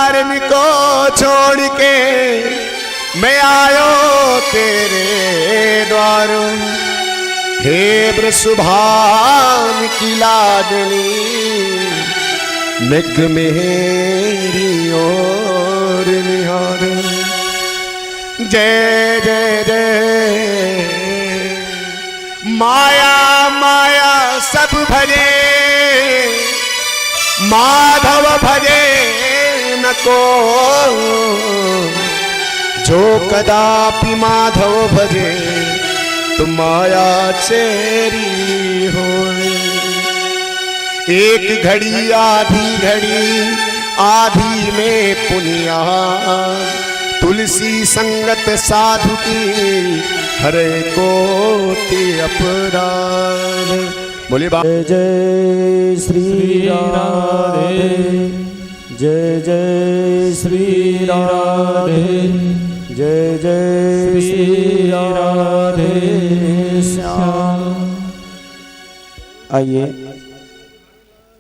तारन को छोड़ के मैं आयो तेरे द्वारों। हे वृषभान की लाडली निग मेरी ओर निहार। जय जय जय माया माया सब भजे माधव भजे न को। जो कदापि माधव भजे तो माया चेरी हो। एक घड़ी आधी में पुनिया तुलसी संगत साधु की हरे कोटि अपराध। बोले जय जय श्री राधे जय जय श्री राधे जय जय श्री राधे श्याम। आइए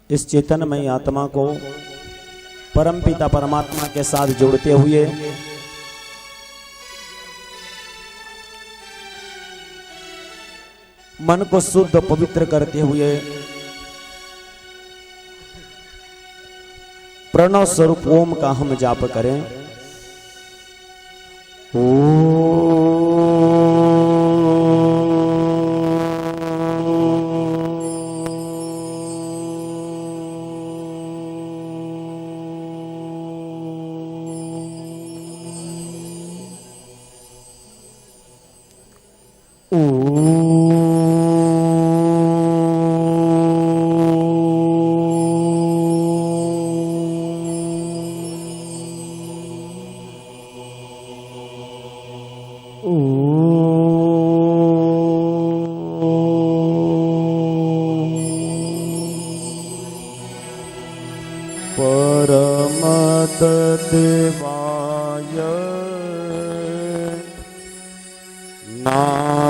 इस चेतनमयी आत्मा को परमपिता परमात्मा के साथ जोड़ते हुए मन को शुद्ध पवित्र करते हुए प्रणव स्वरूप ओम का हम जाप करें। परमत देवाय नारायणाय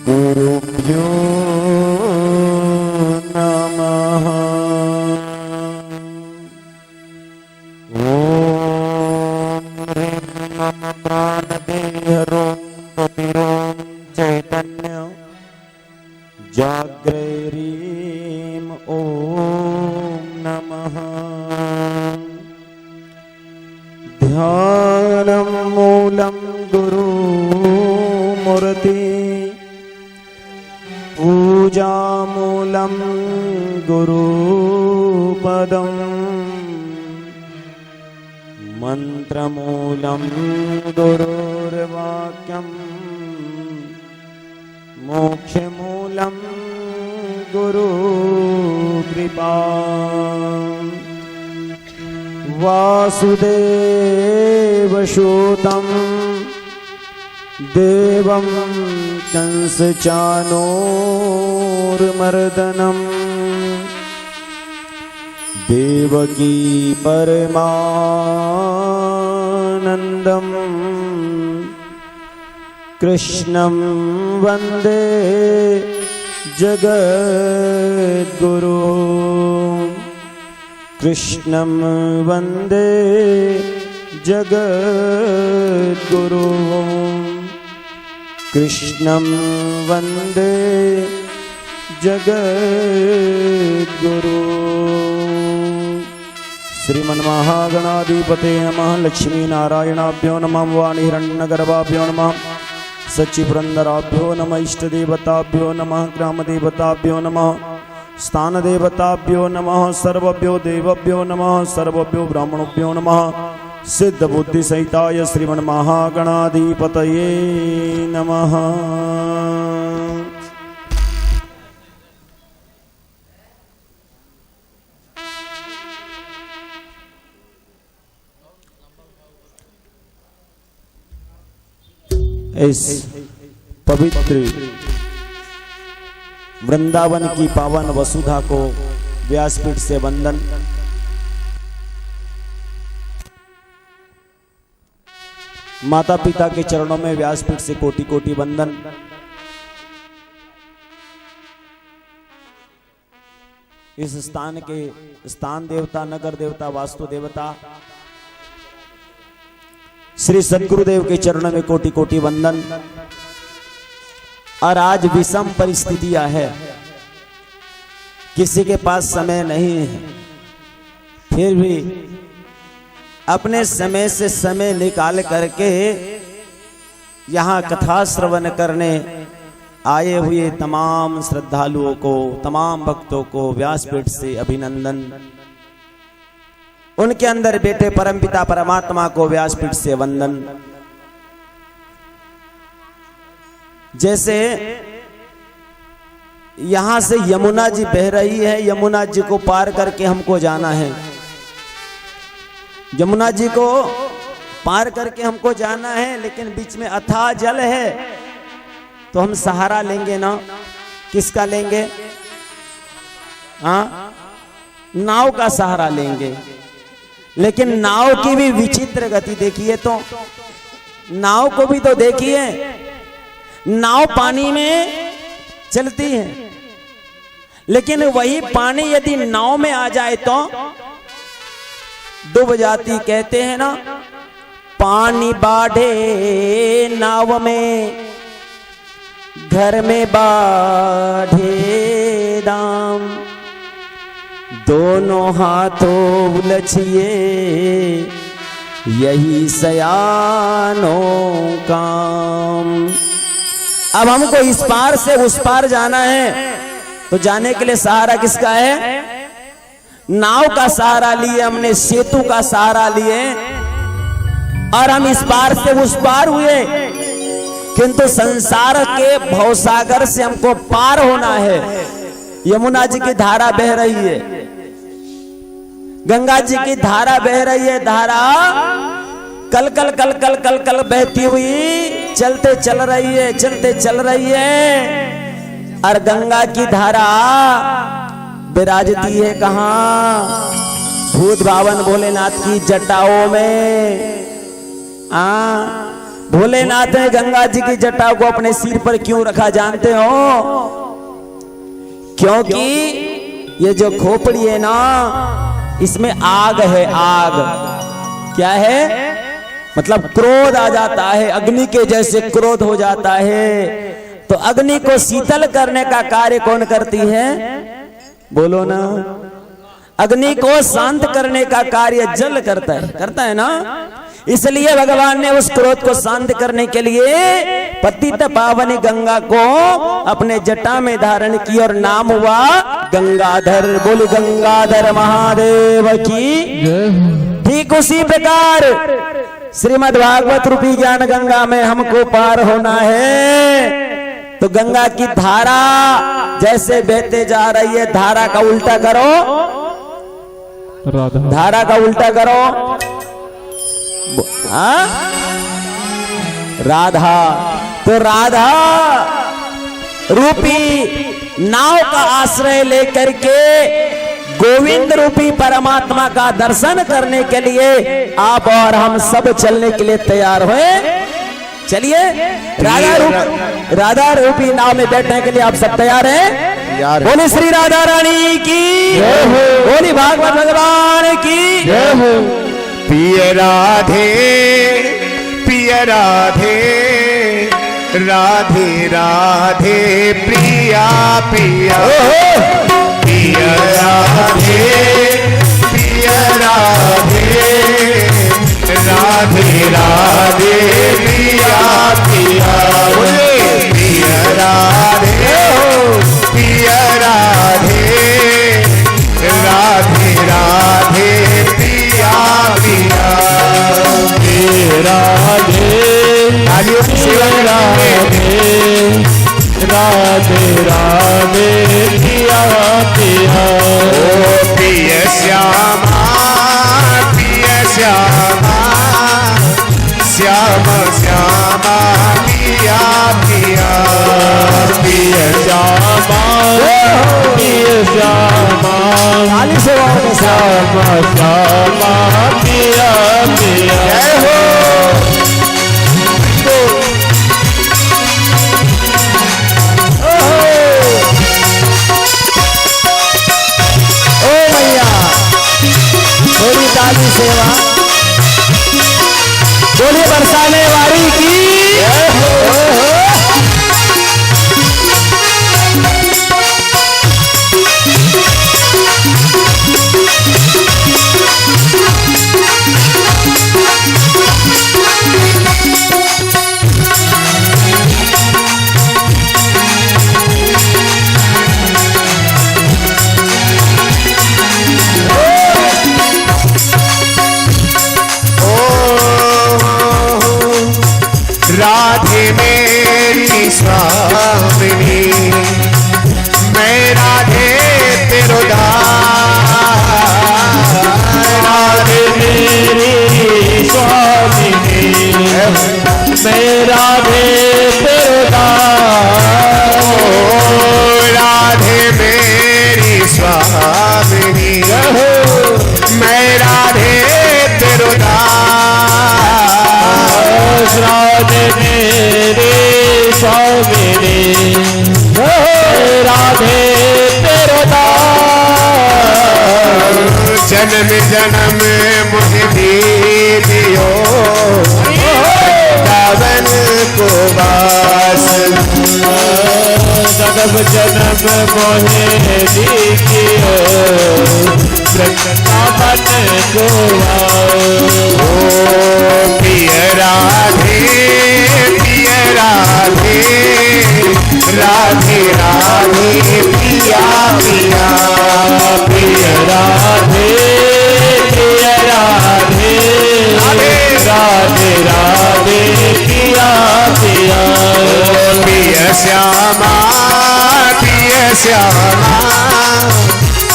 गुरुभ्यो नमः। ओम ह्रीं नम प्राणदेहरों पतिरों चैतन्य जाग्रैरीं ओम नमः। ध्यानं मूलं गुरुमूर्ति पूजामूलं गुरुपदं मंत्रमूलं गुरुर्वाक्यं मोक्षमूलं गुरुकृपा। वासुदेवसूतं देवं कंसचाणूरमर्दनं देवकी परमानन्दं कृष्णं वन्दे जगद्गुरु। कृष्णं वन्दे जगद्गुरु। कृष्णं वन्दे जगद्गुरु। श्रीमन्महागणाधिपते नमः। लक्ष्मी नारायणाभ्यो नमः। वाणीहिरण्यगर्भाभ्यो नमः। सच्चिपुरन्दराभ्यो नमः। इष्टदेवताभ्यो नमः। ग्रामदेवताभ्यो नमः। स्थानदेवताभ्यो नमः। सर्वभ्यो देवभ्यो नमः। सर्वभ्यो ब्राह्मणोभ्यो नमः। सिद्ध बुद्धि सहिताय श्रीमन्महागणाधिपतये नमः। इस पवित्र वृंदावन की पावन वसुधा को व्यासपीठ से वंदन। माता पिता के चरणों में व्यासपीठ से कोटि कोटि वंदन। इस स्थान के स्थान देवता, नगर देवता, वास्तु देवता श्री सद्गुरुदेव के चरणों में कोटि कोटि वंदन। और आज विषम परिस्थितियां है, किसी के पास समय नहीं है, फिर भी अपने समय से समय निकाल करके यहाँ कथा श्रवण करने आए हुए तमाम श्रद्धालुओं को, तमाम भक्तों को व्यासपीठ से अभिनंदन। उनके अंदर बैठे परमपिता परमात्मा को व्यासपीठ से वंदन। जैसे यहां से यमुना जी बह रही है, यमुना जी को पार करके हमको जाना है, यमुना जी को पार करके हमको जाना है, लेकिन बीच में अथाह जल है, तो हम सहारा लेंगे ना, किसका लेंगे? हाँ, नाव का सहारा लेंगे। लेकिन नाव की भी विचित्र गति देखिए, तो नाव को भी तो देखिए, नाव पानी में चलती है, लेकिन वही पानी यदि नाव में आ जाए तो डूब जाती। कहते हैं ना, पानी बाढ़े नाव में, घर में बाढ़े दाम, दोनों हाथों उलझिए यही सयानों काम। अब हमको इस पार से उस पार जाना है, तो जाने के लिए सहारा किसका है? नाव का सहारा लिए हमने, सेतु का सहारा लिए, और हम इस पार से उस पार हुए। किंतु संसार के भवसागर से हमको पार होना है। यमुना जी की धारा बह रही है, गंगा जी की धारा बह रही है, धारा कल कल कल कल कल कल बहती हुई चलते चल रही है, चलते चल रही है। और गंगा की धारा विराजती है कहाँ? भूत भावन भोलेनाथ की जटाओं में। भोलेनाथ ने गंगा जी की जटा को अपने सिर पर क्यों रखा जानते हो? क्योंकि ये जो खोपड़ी है ना, इसमें आग है, आग। क्या है? मतलब क्रोध आ जाता है, अग्नि के जैसे क्रोध हो जाता है। तो अग्नि को शीतल करने का कार्य कौन करती है? बोलो ना। अग्नि को शांत करने का कार्य जल करता है ना। इसलिए भगवान ने उस क्रोध को शांत करने के लिए पतित पावनी गंगा को अपने जटा में धारण की, और नाम हुआ गंगाधर। बोली गंगाधर महादेव की। ठीक उसी प्रकार श्रीमद् भागवत रूपी ज्ञान गंगा में हमको पार होना है। तो गंगा की धारा जैसे बहते जा रही है, धारा का उल्टा करो, धारा का उल्टा करो। हाँ? राधा, तो राधा रूपी नाव का आश्रय लेकर के गोविंद रूपी परमात्मा का दर्शन करने के लिए आप और हम सब चलने के लिए तैयार हुए। चलिए, राधा रूपी नाव में बैठने के लिए आप सब तैयार हैं? बोली श्री राधा रानी की, बोली भागवत भगवान की। पिय राधे पिय राधे, राधे राधे प्रिया पिया। पिय राधे पिय राधे, राधे राधे प्रिया पिया। पिय राधे पिय राधे, राधे राधे प्रिया पिया। राधे राधे राधे पिया पिया। ओ पिय श्यामा पिय श्यामा, श्याम श्यामा पिया पिया। पिय श्यामा पिय श्यामा, श्यामा श्यामा पिया पिया। जय हो। निराली सेवा। बोलिए बरसाने वाली की राधे मेरी स्वामिनी, मैं राधे तेरो दास। राधे मेरी स्वामिनी, मैं राधे तेरो दास। राधे मेरी स्वामिनी, मैं राधे तेरो दास। राधे मेरी स्वामिनी, राधे तेरो दास। जन्म जन्म मुझे दियो दावन को वास। जन्म जन्म मोहे दीजियो वृंदावन को ओ प्रिय राधे प्रिय राधे, राधे राधे पिया पिया। प्रिय राधे प्रिय राधे, राधे राधे पिया पिया। प्रिय श्यामा प्रिय श्यामा,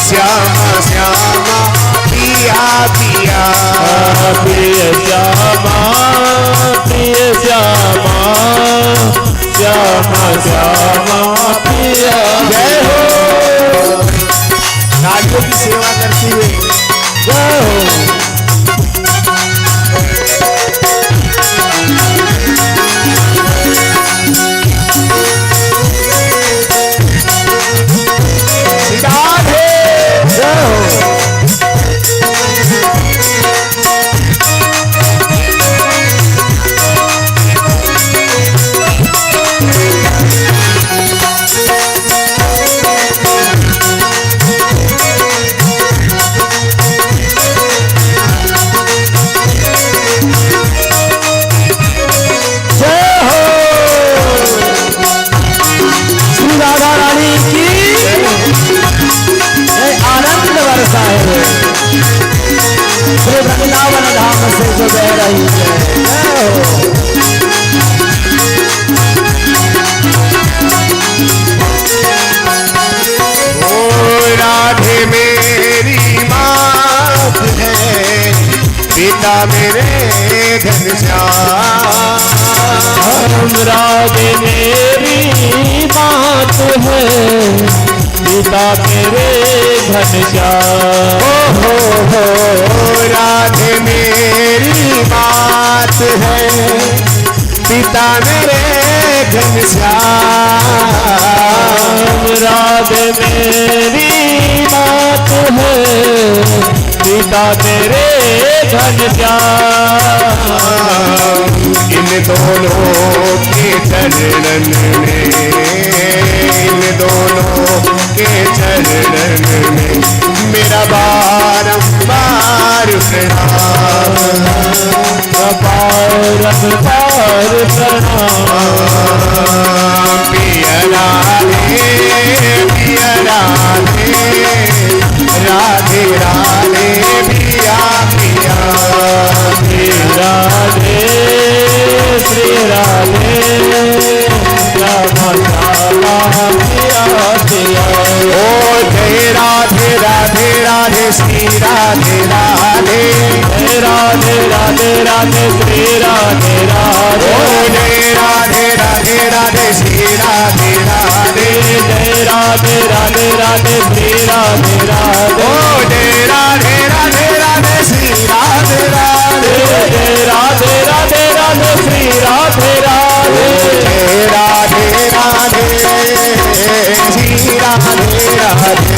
श्यामा श्यामा पिया पिया। प्रिय श्यामा प्रिय श्यामा, श्यामा श्यामा पिया। जय हो राजों की सेवा करती हुई जय हो। राधे जय हो। श्री राधा रानी की आनंद वर्षा है श्री वृंदावन धाम से जो बह रही है। ओ राधे मेरी मात है, पिता मेरे घनश्याम। राधे मेरी बात है, पिता मेरे घनश्याम। हो राधे मेरी बात है, पिता मेरे घनश्याम। राधे मेरी बात है, पिता मेरे घनश्याम। इन दोनों के चरणन में, इन दोनों के चरणन में मेरा बारंबार प्रणाम। बारंबार प्रणाम। पिय राधे पिय राधे, राधे राधे पिया पिया। श्री राधे श्री राधे, रामा श्यामा पिया पिया। ओ जय राधे राधे राधे श्री राधे राधे, जय राधे राधे राधे श्री राधे राधे। ओ जय राधे राधे राधे श्री राधे राधे, जय राधे राधे राधे श्री राधे राधे। ओ जय राधे राधे राधे श्री राधे राधे, जय राधे राधे राधे श्री राधे राधे। जय राधे राधे श्री राधे राधे।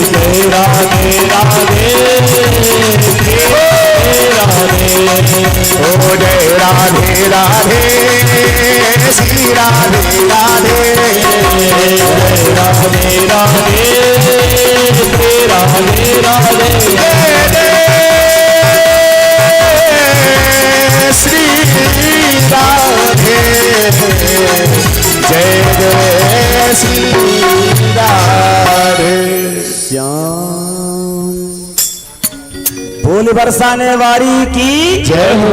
जय राधे राधे राधे राधे राधे राधे श्री राधे जय जय श्री राधे श्याम फूल बरसाने वाली की जय हो।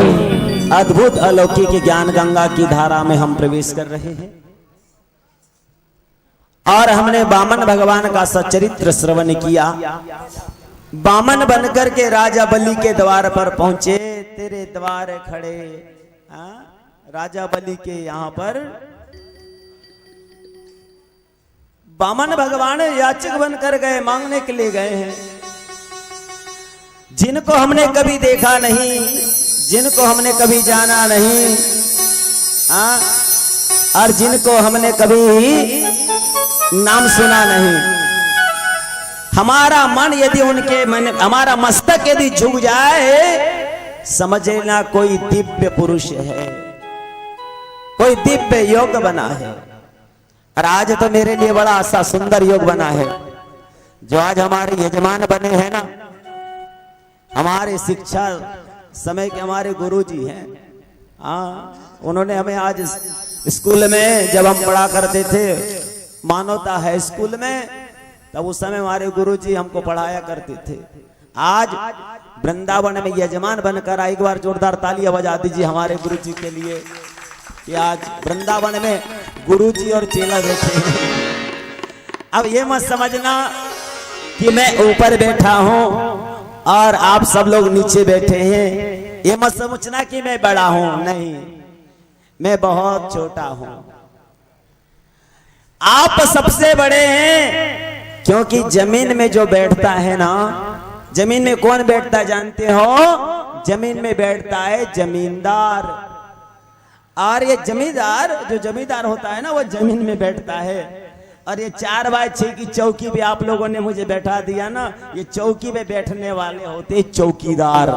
अद्भुत अलौकिक ज्ञान गंगा की धारा में हम प्रवेश कर रहे हैं और हमने वामन भगवान का सच्चरित्र श्रवण किया। वामन बनकर के राजा बलि के द्वार पर पहुंचे। तेरे द्वार खड़े राजा बलि के यहाँ पर वामन भगवान याचक बनकर गए, मांगने के लिए गए हैं। जिनको हमने कभी देखा नहीं, जिनको हमने कभी जाना नहीं, और जिनको हमने कभी नाम सुना नहीं। हमारा मन यदि उनके मन, हमारा मस्तक यदि झुक जाए, समझ लेना कोई दिव्य पुरुष है, कोई दिव्य योग बना है। और आज तो मेरे लिए बड़ा ऐसा सुंदर योग बना है। जो आज हमारे यजमान बने हैं ना, हमारे शिक्षा समय के हमारे गुरुजी हैं। उन्होंने हमें आज स्कूल में जब हम पढ़ा करते थे, मानवता है स्कूल में, तब उस समय हमारे गुरुजी हमको पढ़ाया करते थे। आज वृंदावन में यजमान बनकर आए। एक बार जोरदार तालियां बजा दीजिए हमारे गुरुजी के लिए कि आज वृंदावन में गुरुजी और चेला बैठे हैं। अब ये मत समझना कि मैं ऊपर बैठा हूं और आप सब लोग नीचे बैठे हैं। ये मत समझना कि मैं बड़ा हूं, नहीं, मैं बहुत छोटा हूं। आप सबसे बड़े हैं, क्योंकि जमीन में जो बैठता है ना, जमीन में कौन बैठता जानते हो? जमीन में बैठता है जमींदार। और ये जमींदार, जो जमींदार होता है ना, वो जमीन में बैठता है। और ये 4x6 की चौकी पे आप लोगों ने मुझे बैठा दिया ना, ये चौकी पे बैठने वाले होते चौकीदार।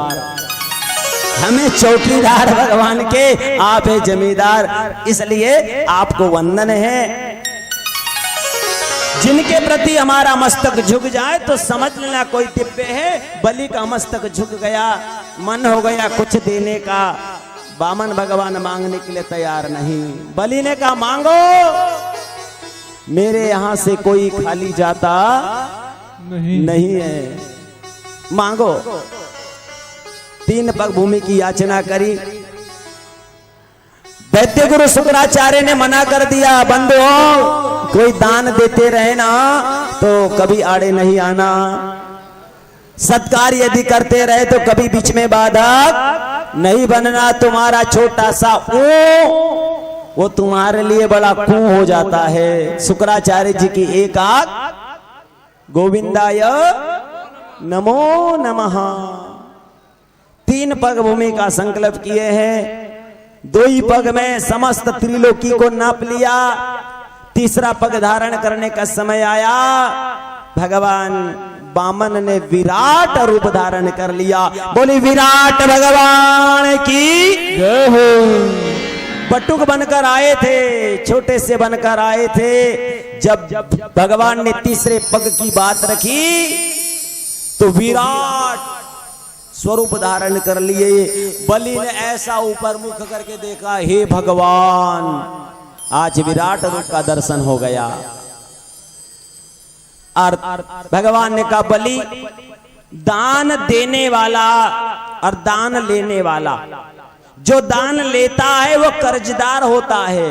हमें चौकीदार भगवान के, आप है जमींदार, इसलिए आपको वंदन है। जिनके प्रति हमारा मस्तक झुक जाए तो समझ लेना कोई दिव्य है। बलि का मस्तक झुक गया, मन हो गया कुछ देने का। वामन भगवान मांगने के लिए तैयार नहीं। बलि ने कहा मांगो, मेरे यहां से कोई खाली जाता नहीं है, मांगो। 3 पग भूमि की याचना करी। वैद्य गुरु शुक्राचार्य ने मना कर दिया, बंधुओं कोई दान देते रहे ना तो कभी आड़े नहीं आना। सत्कार यदि करते रहे तो कभी बीच में बाधक नहीं बनना। तुम्हारा छोटा सा वो तुम्हारे लिए बड़ा कुएं हो जाता है। शुक्राचार्य जी की एक आंख, गोविंदाय नमो नमः। 3 पग भूमि का संकल्प किए हैं। 2 ही पग में समस्त त्रिलोकी को नाप लिया। 3रा पग धारण करने का समय आया। भगवान वामन ने विराट रूप धारण कर लिया। बोली विराट भगवान की जय हो। बटुक बनकर आए थे, छोटे से बनकर आए थे। जब भगवान ने 3रे पग की बात रखी तो विराट स्वरूप धारण कर लिए। बलि ने ऐसा ऊपर मुख करके देखा, हे भगवान, आज विराट रूप का दर्शन हो गया। और भगवान ने कहा बलि, दान देने वाला और दान लेने वाला, जो दान लेता है वो कर्जदार होता है।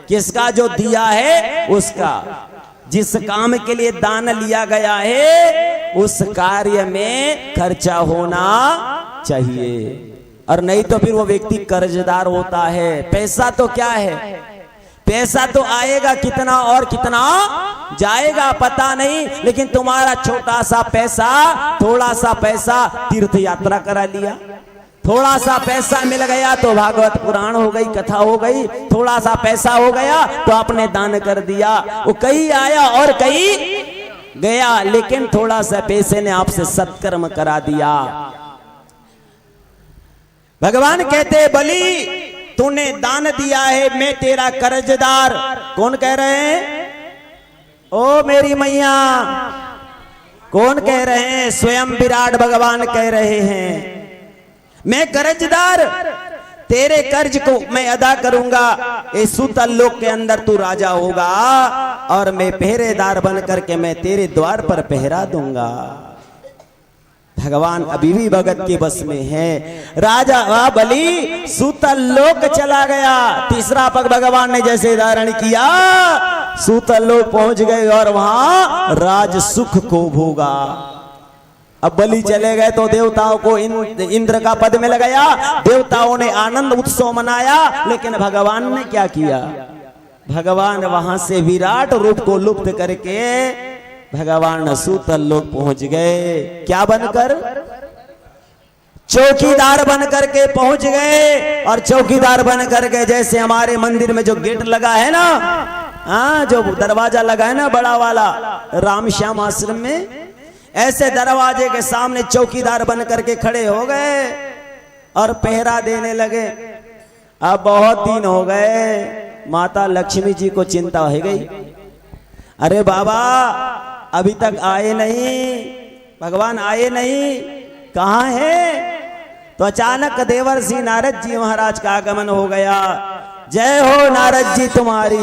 किसका? जो दिया है उसका। जिस काम के लिए दान लिया गया है उस कार्य में खर्चा होना चाहिए, और नहीं तो फिर वो व्यक्ति कर्जदार होता है। पैसा तो क्या है, पैसा तो आएगा कितना और कितना जाएगा पता नहीं, लेकिन तुम्हारा छोटा सा पैसा, थोड़ा सा पैसा तीर्थ यात्रा करा लिया, थोड़ा सा पैसा मिल गया तो भागवत पुराण हो गई, कथा हो गई, थोड़ा सा पैसा हो गया तो आपने दान कर दिया। वो कहीं आया और कहीं गया, लेकिन थोड़ा सा पैसे ने आपसे सत्कर्म करा दिया। भगवान कहते बलि, तूने दान दिया है, मैं तेरा कर्जदार। कौन कह रहे हैं? ओ मेरी मैया, कौन कह रहे हैं? स्वयं विराट भगवान कह रहे हैं, मैं कर्जदार, तेरे कर्ज को मैं अदा करूंगा। इस सूतल लोक के अंदर तू राजा होगा और मैं पहरेदार बन करके मैं तेरे द्वार पर पहरा दूंगा। भगवान अभी भी भगत के बस में है। राजा बलि सूतल लोक चला गया। तीसरा पग भगवान ने जैसे धारण किया, सूतल लोक पहुंच गए और वहां राज सुख को भोगा। अब बलि चले गए तो देवताओं को इंद्र का पद मिल गया, देवताओं ने आनंद उत्सव मनाया। लेकिन भगवान ने क्या किया? भगवान वहां से विराट रूप को लुप्त करके भगवान सूतल लोक पहुंच गए। क्या बनकर? चौकीदार बन करके पहुंच गए। और चौकीदार बन करके जैसे हमारे मंदिर में जो गेट लगा है ना, हाँ, जो दरवाजा लगा है ना बड़ा वाला राम श्याम आश्रम में, ऐसे दरवाजे के सामने चौकीदार बन करके खड़े हो गए और पहरा देने लगे। अब बहुत दिन हो गए, माता लक्ष्मी जी को चिंता हो गई, अरे बाबा अभी तक आए नहीं, भगवान आए नहीं, कहाँ है? तो अचानक देवर्षि नारद जी महाराज का आगमन हो गया। जय हो नारद जी तुम्हारी,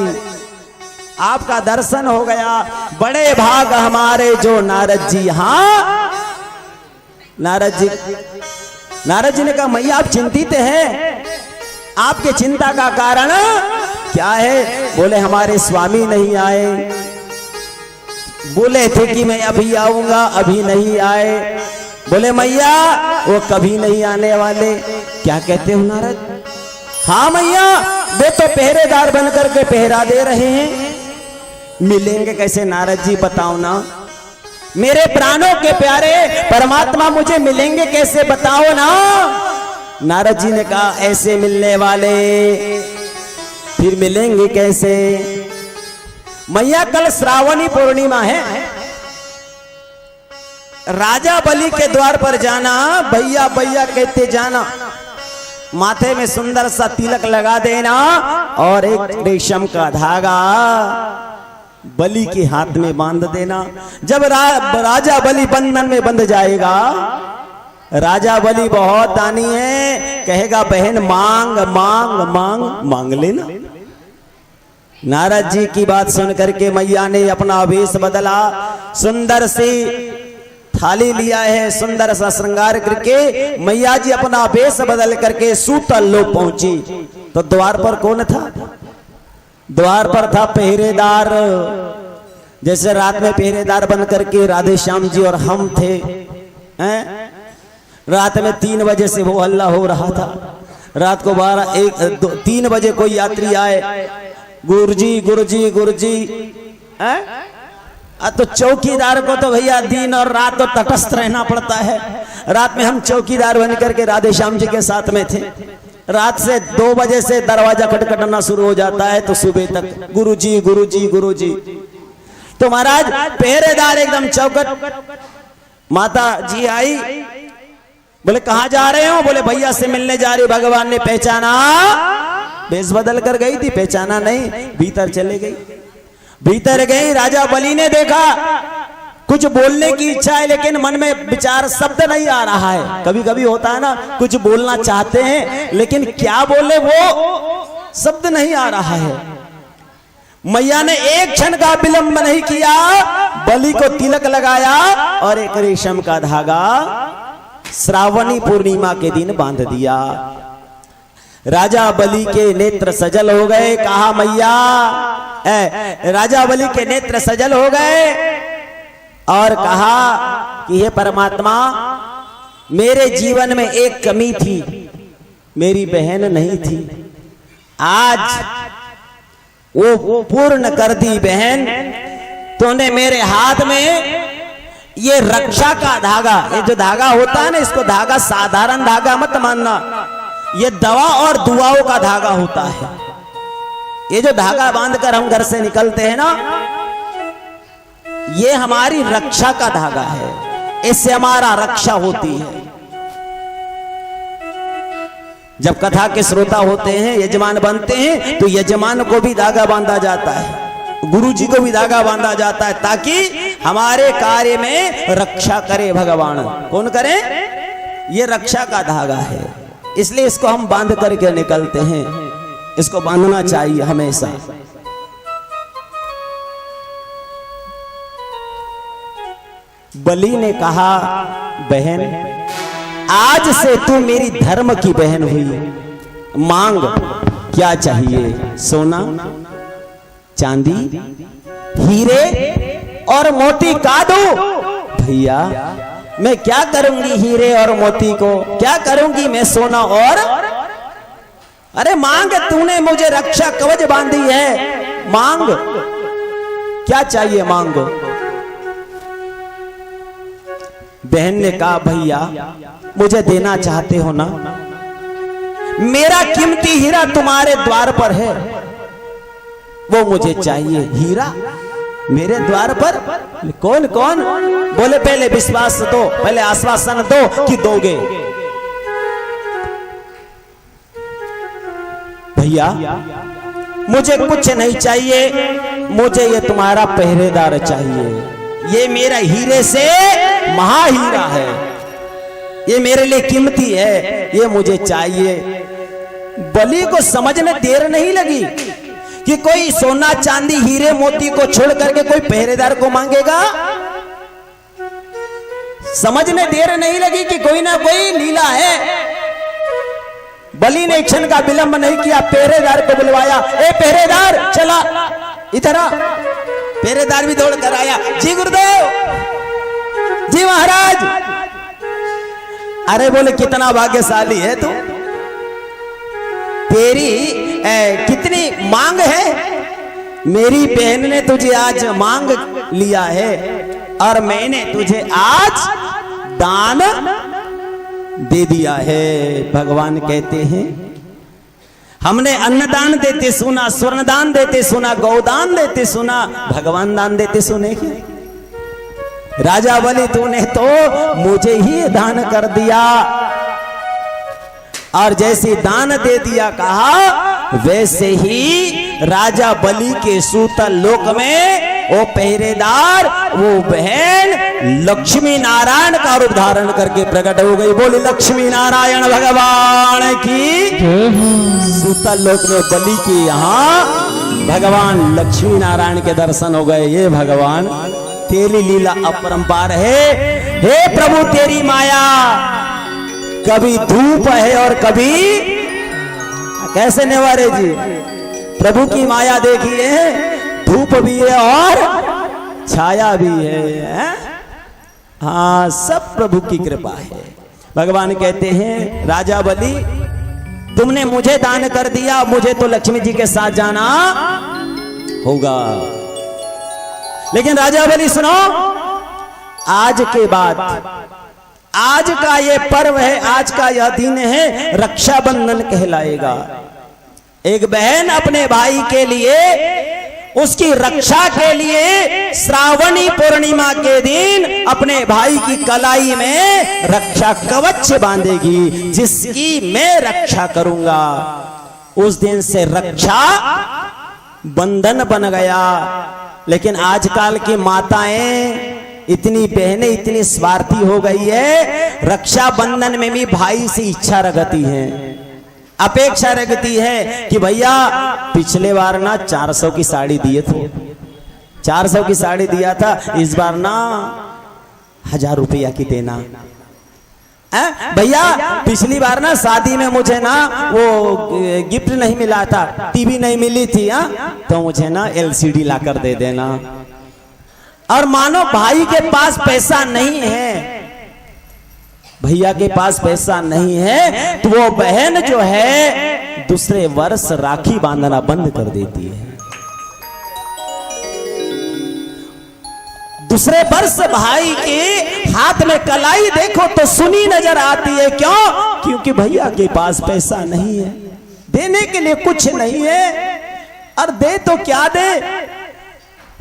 आपका दर्शन हो गया। बड़े भाग हमारे जो नारद जी। हाँ, नारद जी ने कहा, मैया आप चिंतित हैं, आपके चिंता का कारण क्या है? बोले हमारे स्वामी नहीं आए, बोले थे कि मैं अभी आऊंगा, अभी नहीं आए। बोले मैया वो कभी नहीं आने वाले। क्या कहते हो नारद? हाँ मैया, वे तो पहरेदार बन करके पहरा दे रहे हैं, मिलेंगे कैसे? नारद जी बताओ ना, मेरे प्राणों के प्यारे परमात्मा मुझे मिलेंगे कैसे, बताओ ना। नारद जी ने कहा, ऐसे मिलने वाले फिर मिलेंगे कैसे? मैया कल श्रावणी पूर्णिमा है, राजा बलि के द्वार पर जाना, भैया भैया कहते जाना, माथे में सुंदर सा तिलक लगा देना और एक रेशम का धागा बलि के हाथ में बांध देना। जब राजा बलि बंधन में बंध जाएगा, राजा बलि बहुत दानी है, कहेगा बहन मांग मांग मांग मांग लेना। नारद जी की बात सुन करके मैया ने अपना वेश बदला, सुंदर सी थाली लिया है, सुंदर सा श्रृंगार करके मैया जी अपना वेश बदल करके सूतल लोक पहुंची। तो द्वार पर कौन था? द्वार पर था पहरेदार। जैसे रात में पहरेदार बन करके राधे श्याम जी और हम थे, हैं? रात में 3 बजे से वो हल्ला हो रहा था। रात को 12, 1, 2, 3 बजे कोई यात्री आए, गुरुजी गुरुजी गुरुजी, तो चौकीदार को तो भैया दिन और रात तो तटस्थ रहना पड़ता है। रात में हम चौकीदार बन करके राधे श्याम जी के साथ में थे। रात से 2 बजे से दरवाजा खटखटाना शुरू हो जाता है तो सुबह तक गुरुजी गुरुजी गुरुजी। तो महाराज पहरेदार एकदम चौकट। माता जी आई, बोले कहाँ जा रहे हो? बोले भैया से मिलने जा रही। भगवान ने पहचाना, भेष बदल कर गई थी, पहचाना नहीं, भीतर चले गई। भीतर गई, राजा बलि ने देखा, कुछ बोलने की इच्छा है लेकिन मन में विचार शब्द नहीं आ रहा है। कभी कभी होता है ना, कुछ बोलना चाहते हैं लेकिन क्या बोले वो शब्द नहीं आ रहा है। मैया ने एक क्षण का विलंब नहीं किया, बलि को तिलक लगाया और एक रेशम का धागा श्रावणी पूर्णिमा के दिन बांध दिया। राजा बलि के नेत्र सजल हो गए। कहा मैया, राजा बलि के नेत्र सजल हो गए और कहा कि हे परमात्मा, मेरे जीवन में एक कमी थी, मेरी बहन नहीं थी, आज वो पूर्ण कर दी। बहन, तूने मेरे हाथ में ये रक्षा का धागा, ये जो धागा होता है ना, इसको धागा साधारण धागा मत मानना, ये दवा और दुआओं का धागा होता है। ये जो धागा बांधकर हम घर से निकलते हैं ना, ये हमारी रक्षा का धागा है, इससे हमारा रक्षा होती है। जब कथा के श्रोता होते हैं, यजमान बनते हैं, तो यजमान को भी धागा बांधा जाता है। गुरुजी को भी धागा बांधा जाता है ताकि हमारे कार्य में रक्षा करे भगवान। कौन करे? ये रक्षा का धागा है, इसलिए इसको हम बांध करके निकलते हैं। इसको बांधना चाहिए हमेशा। बलि ने कहा, बहन आज से तू मेरी धर्म की बहन हुई, मांग क्या चाहिए? सोना, चांदी, हीरे और मोती का दूं? भैया मैं क्या करूंगी हीरे और मोती को, क्या करूंगी मैं सोना और? अरे मांग, तूने मुझे रक्षा कवच बांधी है, मांग क्या चाहिए मांगो। बहन ने कहा, भैया मुझे देना चाहते हो ना? मेरा कीमती हीरा तुम्हारे द्वार पर है, वो मुझे चाहिए। हीरा मेरे द्वार पर? कौन कौन? बोले पहले विश्वास दो, पहले आश्वासन दो कि दोगे। भैया मुझे कुछ नहीं चाहिए, मुझे ये तुम्हारा पहरेदार चाहिए। ये मेरा हीरे से महाहीरा है, ये मेरे लिए कीमती है, ये मुझे चाहिए। बलि को समझने देर नहीं लगी कि कोई सोना चांदी हीरे मोती को छोड़ करके कोई पहरेदार को मांगेगा। समझने देर नहीं लगी कि कोई ना कोई लीला है। बलि ने क्षण का विलंब नहीं किया, पहरेदार को बुलवाया। ए पहरेदार चला इधर आ। पहरेदार भी दौड़ कर आया। जी गुरुदेव, जी महाराज। अरे बोले कितना भाग्यशाली है तू, तेरी कितनी मांग है। मेरी बहन ने तुझे आज मांग लिया है और मैंने तुझे आज दान दे दिया है। भगवान कहते हैं हमने अन्नदान देते सुना, स्वर्ण दान देते सुना, गौदान देते सुना, भगवान दान देते सुने क्या? राजा बलि तूने तो मुझे ही दान कर दिया, और जैसे दान दे दिया कहा, वैसे ही राजा बलि के सूतल लोक में वो पहरेदार, वो बहन लक्ष्मी नारायण का रूप धारण करके प्रकट हो गई। बोली लक्ष्मी नारायण भगवान की। सूतल लोक में बलि के यहाँ भगवान लक्ष्मी नारायण के दर्शन हो गए। ये भगवान तेरी लीला अपरंपार है। हे प्रभु तेरी माया कभी धूप है और कभी कैसे नेवारे जी, प्रभु की माया देखिए, धूप भी है और छाया भी है। हाँ, सब प्रभु की कृपा है। भगवान कहते हैं राजा बलि तुमने मुझे दान कर दिया, मुझे तो लक्ष्मी जी के साथ जाना होगा। लेकिन राजा बलि सुनो, आज के बाद, आज का ये पर्व है, आज का यह दिन है, रक्षाबंधन कहलाएगा। एक बहन अपने भाई के लिए, उसकी रक्षा के लिए श्रावणी पूर्णिमा के दिन अपने भाई की कलाई में रक्षा कवच बांधेगी, जिसकी मैं रक्षा करूंगा। उस दिन से रक्षा बंधन बन गया। लेकिन आजकल की माताएं, इतनी बहनें इतनी स्वार्थी हो गई है, रक्षा बंधन में भी भाई से इच्छा रखती है, अपेक्षा रखती है कि भैया पिछले बार ना 400 की साड़ी दिए थे, 400 की साड़ी दिया था, इस बार ना 1000 रुपया की देना। भैया पिछली बार ना शादी में मुझे ना वो गिफ्ट नहीं मिला था, टीवी नहीं मिली थी, तो मुझे ना LCD लाकर दे देना। और मानो भाई के पास पैसा नहीं है, भैया के पास पैसा नहीं है, तो वो बहन जो है दूसरे वर्ष राखी बांधना बंद कर देती है। दूसरे वर्ष भाई के हाथ में कलाई देखो तो सुनी नजर आती है। क्यों? क्योंकि भैया के पास पैसा नहीं है, देने के लिए कुछ नहीं है। और दे तो क्या दे,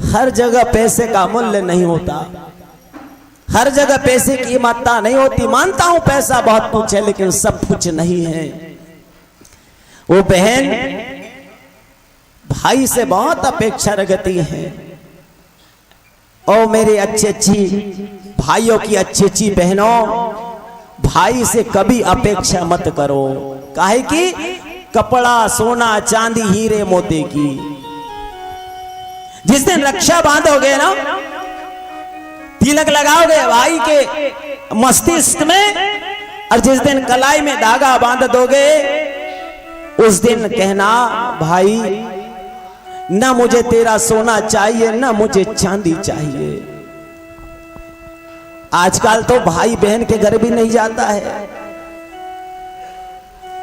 हर जगह पैसे का मूल्य नहीं होता, हर जगह पैसे की कीमत नहीं होती। मानता हूं पैसा बहुत कुछ है, लेकिन सब कुछ नहीं है। वो बहन भाई से बहुत अपेक्षा रखती हैं। ओ मेरे अच्छी अच्छी भाइयों की अच्छी अच्छी बहनों, भाई से कभी अपेक्षा मत करो। काहे कि कपड़ा सोना चांदी हीरे मोती की, जिस दिन रक्षा बांधोगे ना, तिलक लगाओगे भाई के मस्तिष्क में, और जिस दिन कलाई में धागा बांध दोगे, उस दिन कहना भाई ना मुझे तेरा सोना चाहिए ना मुझे चांदी चाहिए। आजकल तो भाई बहन के घर भी नहीं जाता है।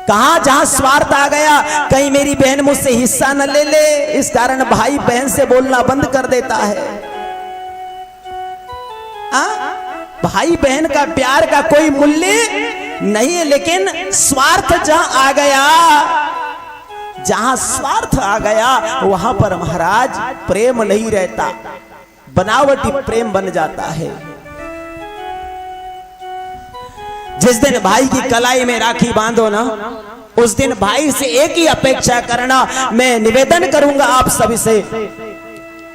कहां जहां स्वार्थ आ गया, कहीं मेरी बहन मुझसे हिस्सा न ले ले, इस कारण भाई बहन से बोलना बंद कर देता है। भाई बहन का प्यार का कोई मूल्य नहीं है, लेकिन स्वार्थ जहां आ गया, जहां स्वार्थ आ गया वहां पर महाराज प्रेम नहीं रहता, बनावटी प्रेम बन जाता है। जिस दिन भाई की कलाई में राखी बांधो ना, उस दिन भाई से एक ही अपेक्षा करना। मैं निवेदन करूंगा आप सभी से,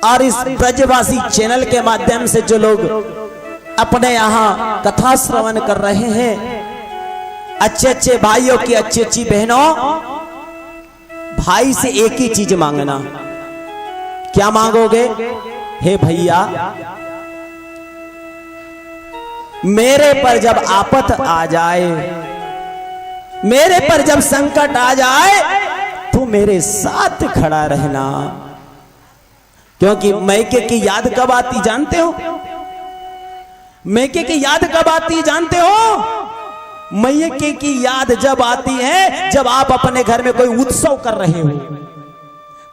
और इस ब्रजवासी चैनल के माध्यम से जो लोग अपने यहां कथा श्रवण कर रहे हैं, अच्छे अच्छे भाइयों की अच्छी अच्छी बहनों, भाई से एक ही चीज मांगना। क्या मांगोगे? हे भैया, मेरे पर जब आफत आ जाए, मेरे पर जब संकट आ जाए, तो मेरे साथ खड़ा रहना। क्योंकि मैके की याद कब आती जानते हो? मैके की याद कब आती जानते हो? मैके की याद जब आती है जब आप अपने घर में कोई उत्सव कर रहे हो,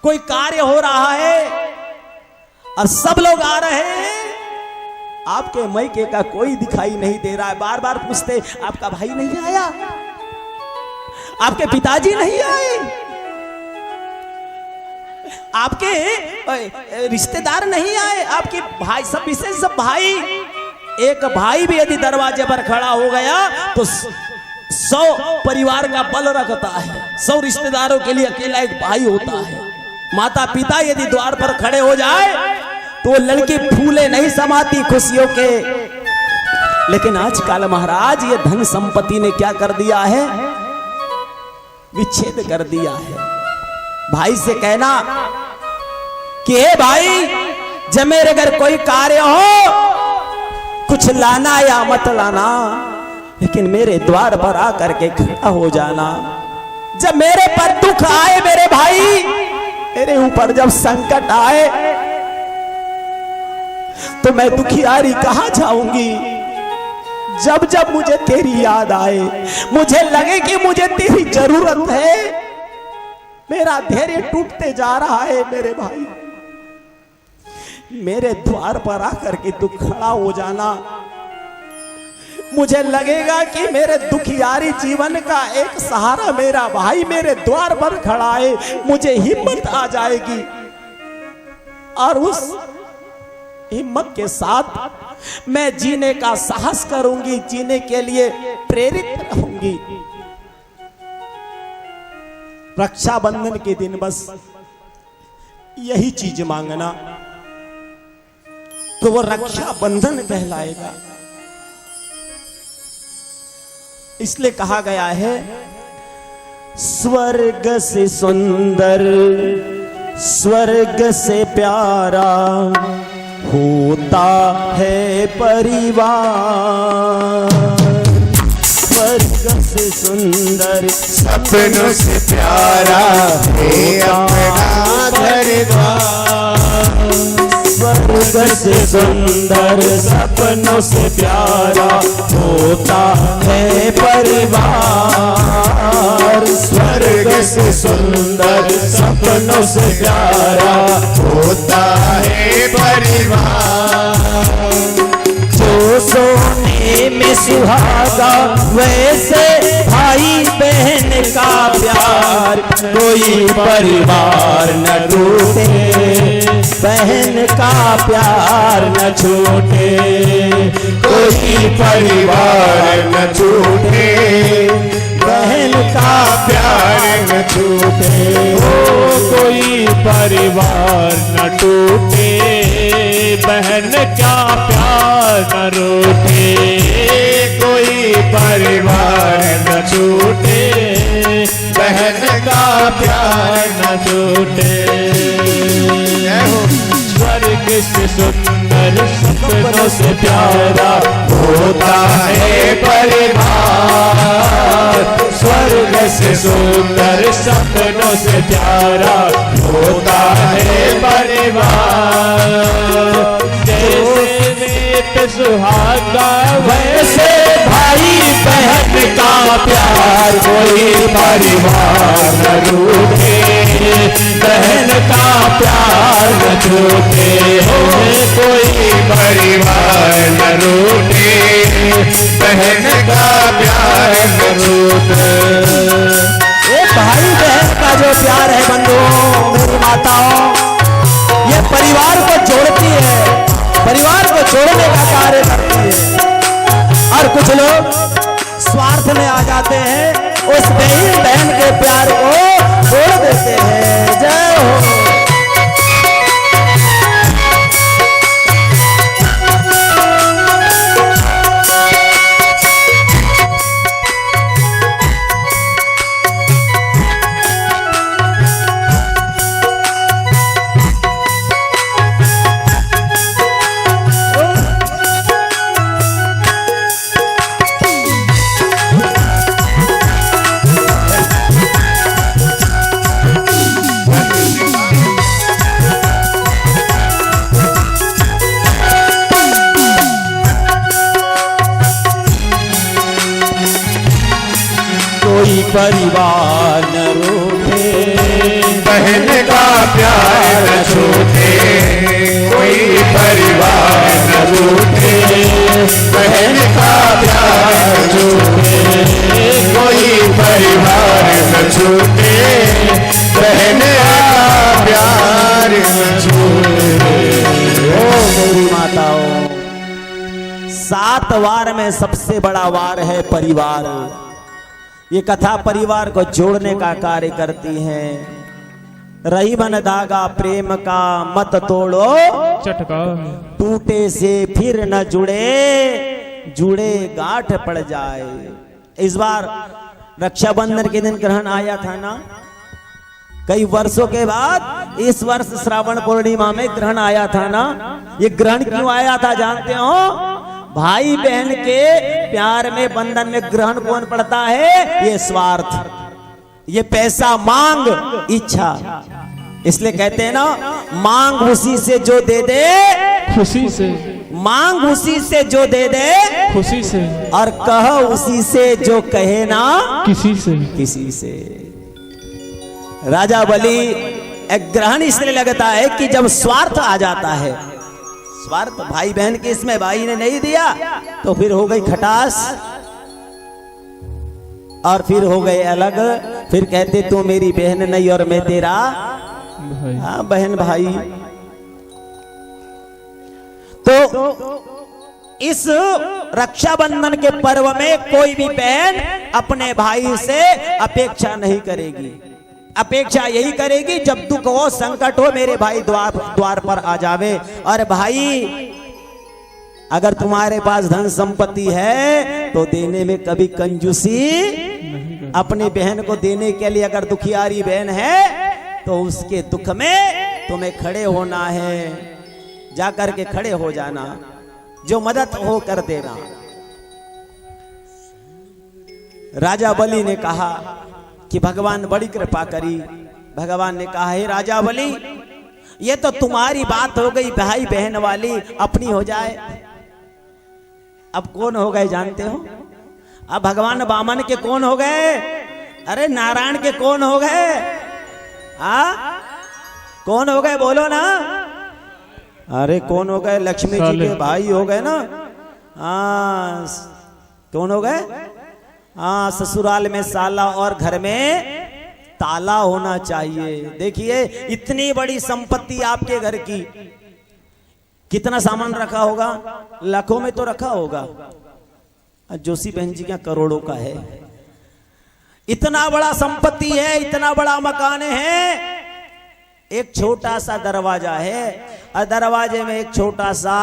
कोई कार्य हो रहा है और सब लोग आ रहे हैं, आपके मैके का कोई दिखाई नहीं दे रहा है। बार बार पूछते, आपका भाई नहीं आया, आपके पिताजी नहीं आए, आपके रिश्तेदार नहीं आए, आपके भाई सब विशेष सब भाई, एक भाई भी यदि दरवाजे पर खड़ा हो गया तो 100 परिवार का बल रखता है। 100 रिश्तेदारों के लिए अकेला एक भाई होता है। माता पिता यदि द्वार पर खड़े हो जाए तो लड़की फूले नहीं समाती खुशियों के। लेकिन आजकल महाराज ये धन संपत्ति ने क्या कर दिया है? विच्छेद कर दिया है। भाई से कहना कि हे भाई, जब मेरे घर कोई कार्य हो, कुछ लाना या मत लाना, लेकिन मेरे द्वार पर आकर के खड़ा हो जाना। जब मेरे पर दुख आए मेरे भाई, मेरे ऊपर जब संकट आए, तो मैं दुखियारी कहां जाऊंगी? जब जब मुझे तेरी याद आए, मुझे लगे कि मुझे तेरी जरूरत है, मेरा धैर्य टूटते जा रहा है मेरे भाई, मेरे द्वार पर आकर के तू खड़ा हो जाना। मुझे लगेगा कि मेरे दुखियारी जीवन का एक सहारा मेरा भाई मेरे द्वार पर खड़ा है, मुझे हिम्मत आ जाएगी और उस हिम्मत के साथ मैं जीने का साहस करूंगी, जीने के लिए प्रेरित रहूंगी। रक्षाबंधन के दिन बस यही चीज मांगना, तो वो रक्षाबंधन कहलाएगा। इसलिए कहा गया है, स्वर्ग से सुंदर स्वर्ग से प्यारा होता है परिवार। स्वर्ग से सुंदर सपनों से प्यारा है अपना घर-द्वार। स्वर्ग से सुंदर सपनों से प्यारा होता है परिवार। स्वर्ग से सुंदर सपनों से प्यारा होता है परिवार। जो सोने में सुहागा वैसे भाई बहन का प्यार, कोई परिवार न टूटे, बहन का प्यार न छूटे, कोई परिवार न छूटे, बहन का प्यार न छूटे, कोई परिवार न टूटे, बहन क्या प्यार न रूठे, कोई परिवार न छूटे, बहन का प्यार न छूटे। स्वर्ग से सुंदर सपनों से प्यारा होता है परिवार, स्वर्ग से सुंदर सपनों से प्यारा होता है परिवार। जैसे वेद सुहागा वैसे भाई बहन का प्यार, कोई परिवार न रूठे, बहन का प्यार न छूटे, कोई परिवार न रूठे, बहन का प्यार न छूटे। ये भाई बहन का जो प्यार है बंधुओं, मेरी माताओं, ये परिवार को जोड़ती है, परिवार को जोड़ने का कार्य करती है। और कुछ लोग स्वार्थ में आ जाते हैं, उस बहन के प्यार को तोड़ देते हैं। जय हो। कोई परिवार न रूठे, बहन का प्यार न छूटे, कोई परिवार न रूठे, बहन का प्यार न छूटे, कोई परिवार न छूटे, बहन का प्यार न छूटे। ओ मेरी माताओं, 7 वार में सबसे बड़ा वार है परिवार। ये कथा परिवार को जोड़ने का कार्य करती है। रही मन धागा प्रेम का मत तोड़ो चटका, टूटे से फिर न जुड़े, जुड़े गांठ पड़ जाए। इस बार रक्षाबंधन के दिन ग्रहण आया था ना, कई वर्षों के बाद इस वर्ष श्रावण पूर्णिमा में ग्रहण आया था ना। ये ग्रहण क्यों आया था जानते हो? भाई बहन के प्यार में बंधन में ग्रहण कौन पड़ता है? ये स्वार्थ, ये पैसा, मांग, इच्छा। इसलिए कहते हैं ना, मांग उसी से जो दे दे खुशी से, मांग उसी से जो दे दे खुशी से, और कह उसी से जो कहे ना किसी से, किसी से। राजा बलि एक ग्रहण इसलिए लगता है कि जब स्वार्थ आ जाता है, स्वार्थ, भाई बहन के इसमें भाई ने नहीं दिया तो फिर हो गई खटास, और फिर हो गए अलग। फिर कहते तू मेरी बहन नहीं और मैं तेरा भाई। हाँ, बहन भाई। तो इस रक्षाबंधन के पर्व में कोई भी बहन अपने भाई से अपेक्षा नहीं करेगी। अपेक्षा यही करेगी जब दुख हो, संकट हो, मेरे भाई द्वार पर आ जावे। और भाई अगर तुम्हारे पास धन संपत्ति है तो देने में कभी कंजूसी, अपनी बहन को देने के लिए अगर दुखियारी बहन है तो उसके दुख में तुम्हें खड़े होना है, जाकर के खड़े हो जाना, जो मदद हो कर देना। राजा बलि ने कहा कि भगवान बड़ी कृपा करी। भगवान ने कहा, हे राजा बलि, ये तो तुम्हारी बात हो गई भाई बहन वाली, अपनी हो जाए। अब कौन हो गए जानते हो? अब भगवान वामन के कौन हो गए? अरे नारायण के कौन हो गए? कौन हो गए बोलो ना? अरे कौन हो गए? लक्ष्मी जी के भाई हो गए ना। कौन हो गए? ससुराल में साला और घर में ताला होना चाहिए। देखिए, इतनी बड़ी संपत्ति आपके घर की, कितना सामान रखा होगा? लाखों में तो रखा होगा। जोशी बहन जी क्या करोड़ों का है। इतना बड़ा संपत्ति है, इतना बड़ा मकान है, एक छोटा सा दरवाजा है और दरवाजे में एक छोटा सा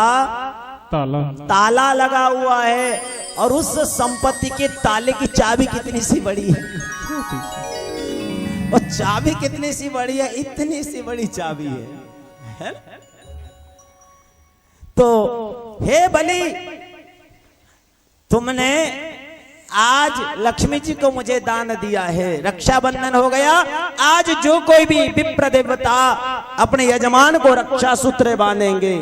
ताला लगा हुआ है, और उस संपत्ति के ताले की चाबी कितनी सी बड़ी है, और चाबी कितनी सी बड़ी है, इतनी सी बड़ी चाबी है? तो हे बलि, तुमने आज लक्ष्मी जी को मुझे दान दिया है, रक्षाबंधन हो गया। आज जो कोई भी विप्र देवता अपने यजमान को रक्षा सूत्र बांधेंगे,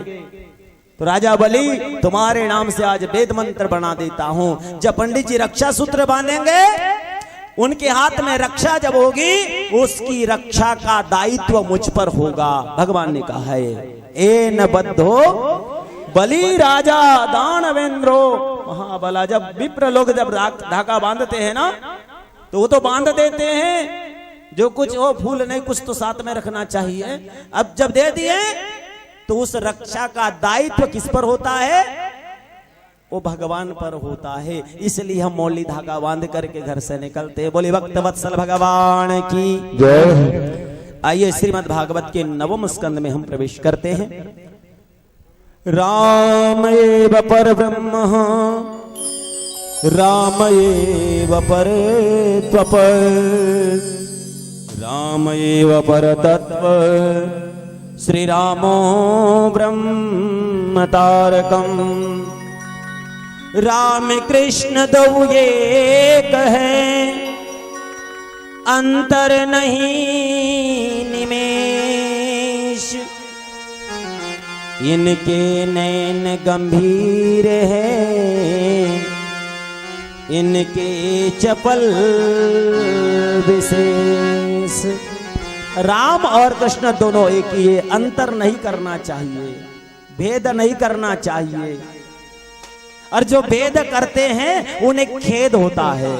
तो राजा बलि तुम्हारे नाम से आज वेद मंत्र बना देता हूं। जब पंडित जी रक्षा सूत्र बांधेंगे, उनके हाथ में रक्षा जब होगी, उसकी रक्षा का दायित्व मुझ पर होगा। भगवान ने कहा है, ए न बद्धो बलि राजा दानवेंद्रो महाबला। जब विप्र लोग जब धागा बांधते हैं ना, तो वो तो बांध देते हैं, जो कुछ हो फूल नहीं, कुछ तो साथ में रखना चाहिए। अब जब दे दिए, तो उस रक्षा का दायित्व किस पर होता है? वो भगवान पर होता है। इसलिए हम मौली धागा बांध करके घर से निकलते हैं। बोले भक्त वत्सल भगवान की जय। आइए श्रीमद् भागवत के नवम स्कंद में हम प्रवेश करते हैं। राम एव परब्रह्म राम एव परत्वप राम एव परतत्व श्री रामो ब्रह्म तारकम। राम कृष्ण दो एक है, अंतर नहीं निमेष। इनके नैन गंभीर है, इनके चपल विशेष। राम और कृष्ण दोनों एक ही है, अंतर नहीं करना चाहिए, भेद नहीं करना चाहिए। और जो भेद करते हैं उन्हें खेद होता है।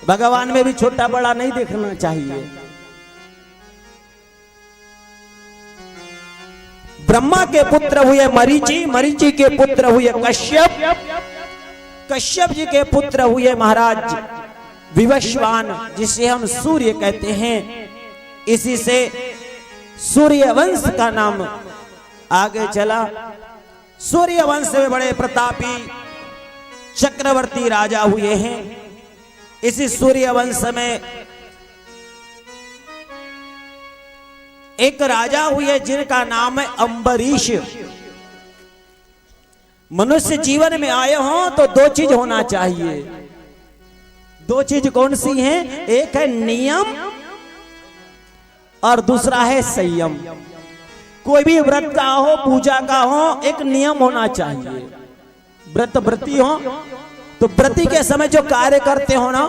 भगवान में भी छोटा बड़ा नहीं देखना चाहिए। ब्रह्मा के पुत्र हुए मरीचि, मरीचि के पुत्र हुए कश्यप, कश्यप जी के पुत्र हुए महाराज विवस्वान, जिसे हम सूर्य कहते हैं। इसी से सूर्य वंश का नाम आगे चला। सूर्य वंश में बड़े प्रतापी चक्रवर्ती राजा हुए हैं। इसी सूर्य वंश में एक राजा हुए जिनका नाम है अम्बरीश। मनुष्य जीवन में आए हो तो दो चीज होना चाहिए। दो चीज कौन सी हैं? एक है नियम और दूसरा है संयम। कोई भी व्रत का हो, पूजा का हो, एक नियम होना चाहिए। व्रत व्रती हो तो व्रती के समय जो कार्य करते हो ना,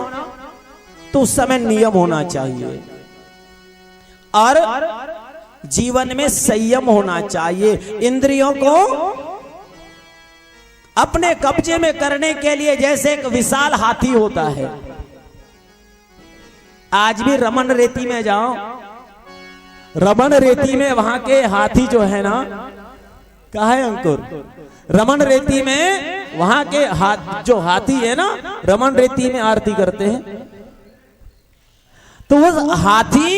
तो उस समय नियम होना चाहिए। और जीवन में संयम होना चाहिए। इंद्रियों को अपने कब्जे में करने के लिए जैसे एक विशाल हाथी होता है। आज भी रमन रेती में जाओ, रमन रेती में वहां के हाथी जो है ना, कहा है अंकुर? रमन रेती में वहां के जो हाथी है ना, रमन रेती में आरती करते हैं। तो वो हाथी,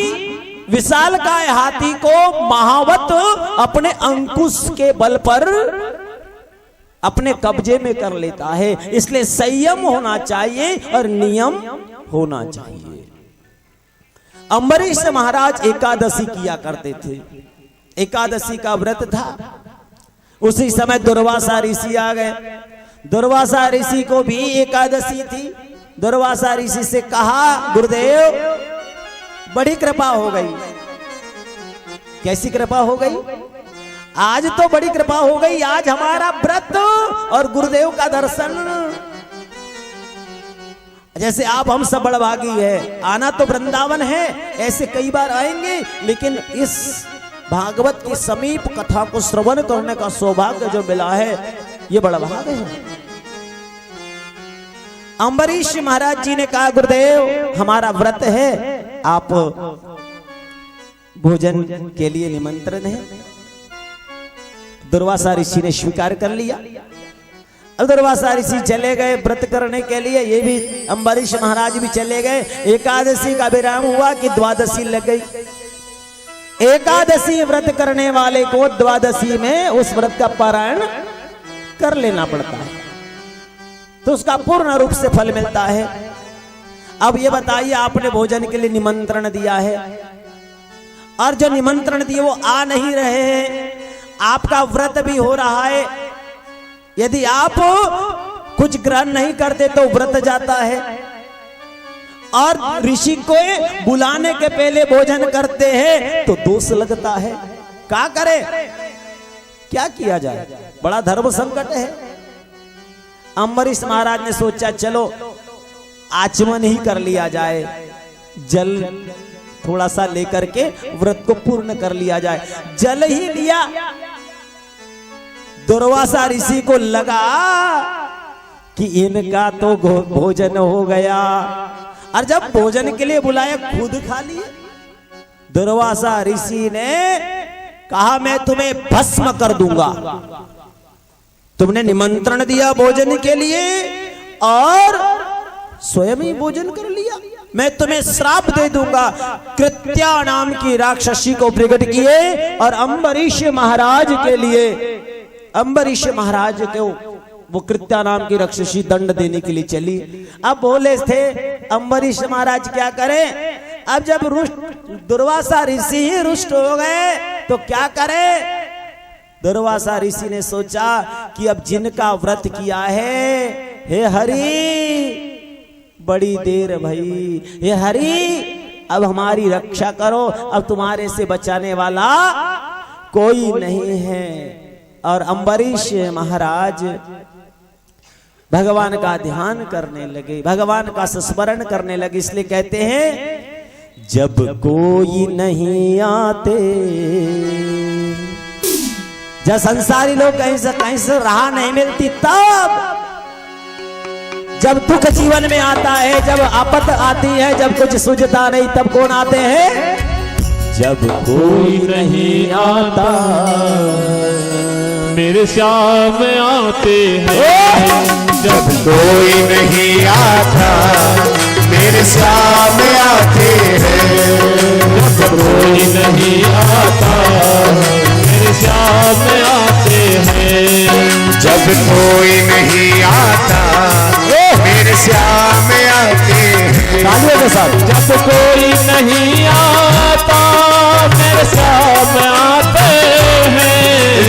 विशाल काय हाथी को महावत अपने अंकुश के बल पर अपने कब्जे में कर लेता है। इसलिए संयम होना चाहिए और नियम होना चाहिए। अम्बरीश महाराज एकादशी किया करते थे। एकादशी का व्रत था। उसी समय दुर्वासा ऋषि आ गए। दुर्वासा ऋषि को भी एकादशी थी। दुर्वासा ऋषि से कहा, गुरुदेव बड़ी कृपा हो गई। कैसी कृपा हो गई? आज तो बड़ी कृपा हो गई। आज हमारा व्रत और गुरुदेव का दर्शन, जैसे आप हम सब बड़भागी है। आना तो वृंदावन है, ऐसे कई बार आएंगे, लेकिन इस भागवत की समीप कथा को श्रवण करने का सौभाग्य जो मिला है, ये बड़ा भाग्य है। अम्बरीश महाराज जी ने कहा, गुरुदेव हमारा व्रत है, आप भोजन के लिए निमंत्रण है। दुर्वासा ऋषि ने स्वीकार कर लिया। अब दुर्वासा ऋषि चले गए व्रत करने के लिए, ये भी अम्बरीश महाराज भी चले गए। एकादशी का विराम हुआ कि द्वादशी लग गई। एकादशी व्रत करने वाले को द्वादशी में उस व्रत का पारायण कर लेना पड़ता है, तो उसका पूर्ण रूप से फल मिलता है। अब ये बताइए, आपने भोजन के लिए निमंत्रण दिया है और जो निमंत्रण दिए वो आ नहीं रहे हैं, आपका व्रत भी हो रहा है, यदि आप कुछ ग्रहण नहीं करते तो व्रत जाता है, और ऋषि को बुलाने के पहले भोजन करते हैं तो दोष लगता है। क्या करे, क्या किया जाए, बड़ा धर्म संकट है। अम्बरीश महाराज ने सोचा चलो आचमन ही कर लिया जाए, जल थोड़ा सा लेकर के व्रत को पूर्ण कर लिया जाए। जल ही लिया, दुर्वासा ऋषि को लगा कि इनका तो भोजन हो गया, और जब भोजन के लिए बुलाया खुद खा लिए। दुर्वासा ऋषि ने कहा मैं तुम्हें भस्म कर दूंगा, तुमने निमंत्रण दिया भोजन के लिए और स्वयं ही भोजन कर लिया, मैं तुम्हें श्राप दे दूंगा। कृत्या नाम की राक्षसी को प्रकट किए और अम्बरीश महाराज के लिए, अम्बरीश महाराज को वो कृत्या नाम की राक्षसी दंड देने के लिए चली। अब बोले थे अम्बरीश महाराज क्या करें, अब जब दुर्वासा ऋषि ही रुष्ट हो गए तो क्या करें। दुर्वासा ऋषि ने सोचा कि अब जिनका व्रत किया है, हे हरि बड़ी देर भई, हे हरि अब हमारी रक्षा करो, अब तुम्हारे से बचाने वाला कोई नहीं है। और अम्बरीश महाराज भगवान का ध्यान करने लगे, भगवान का स्मरण करने लगे। इसलिए कहते हैं जब कोई नहीं आते, जब संसारी लोग कहीं से राह नहीं मिलती, तब जब दुख जीवन में आता है, जब आपत आती है, जब कुछ सूझता नहीं, तब कौन आते हैं, जब कोई नहीं आता मेरे श्याम आते हैं। जब कोई नहीं आता मेरे श्याम आते हैं। जब कोई नहीं आता मेरे श्याम आते हैं। जब कोई नहीं आता मेरे श्याम आते हैं। तालियों के साथ। जब कोई नहीं आता मेरे श्याम आते हैं।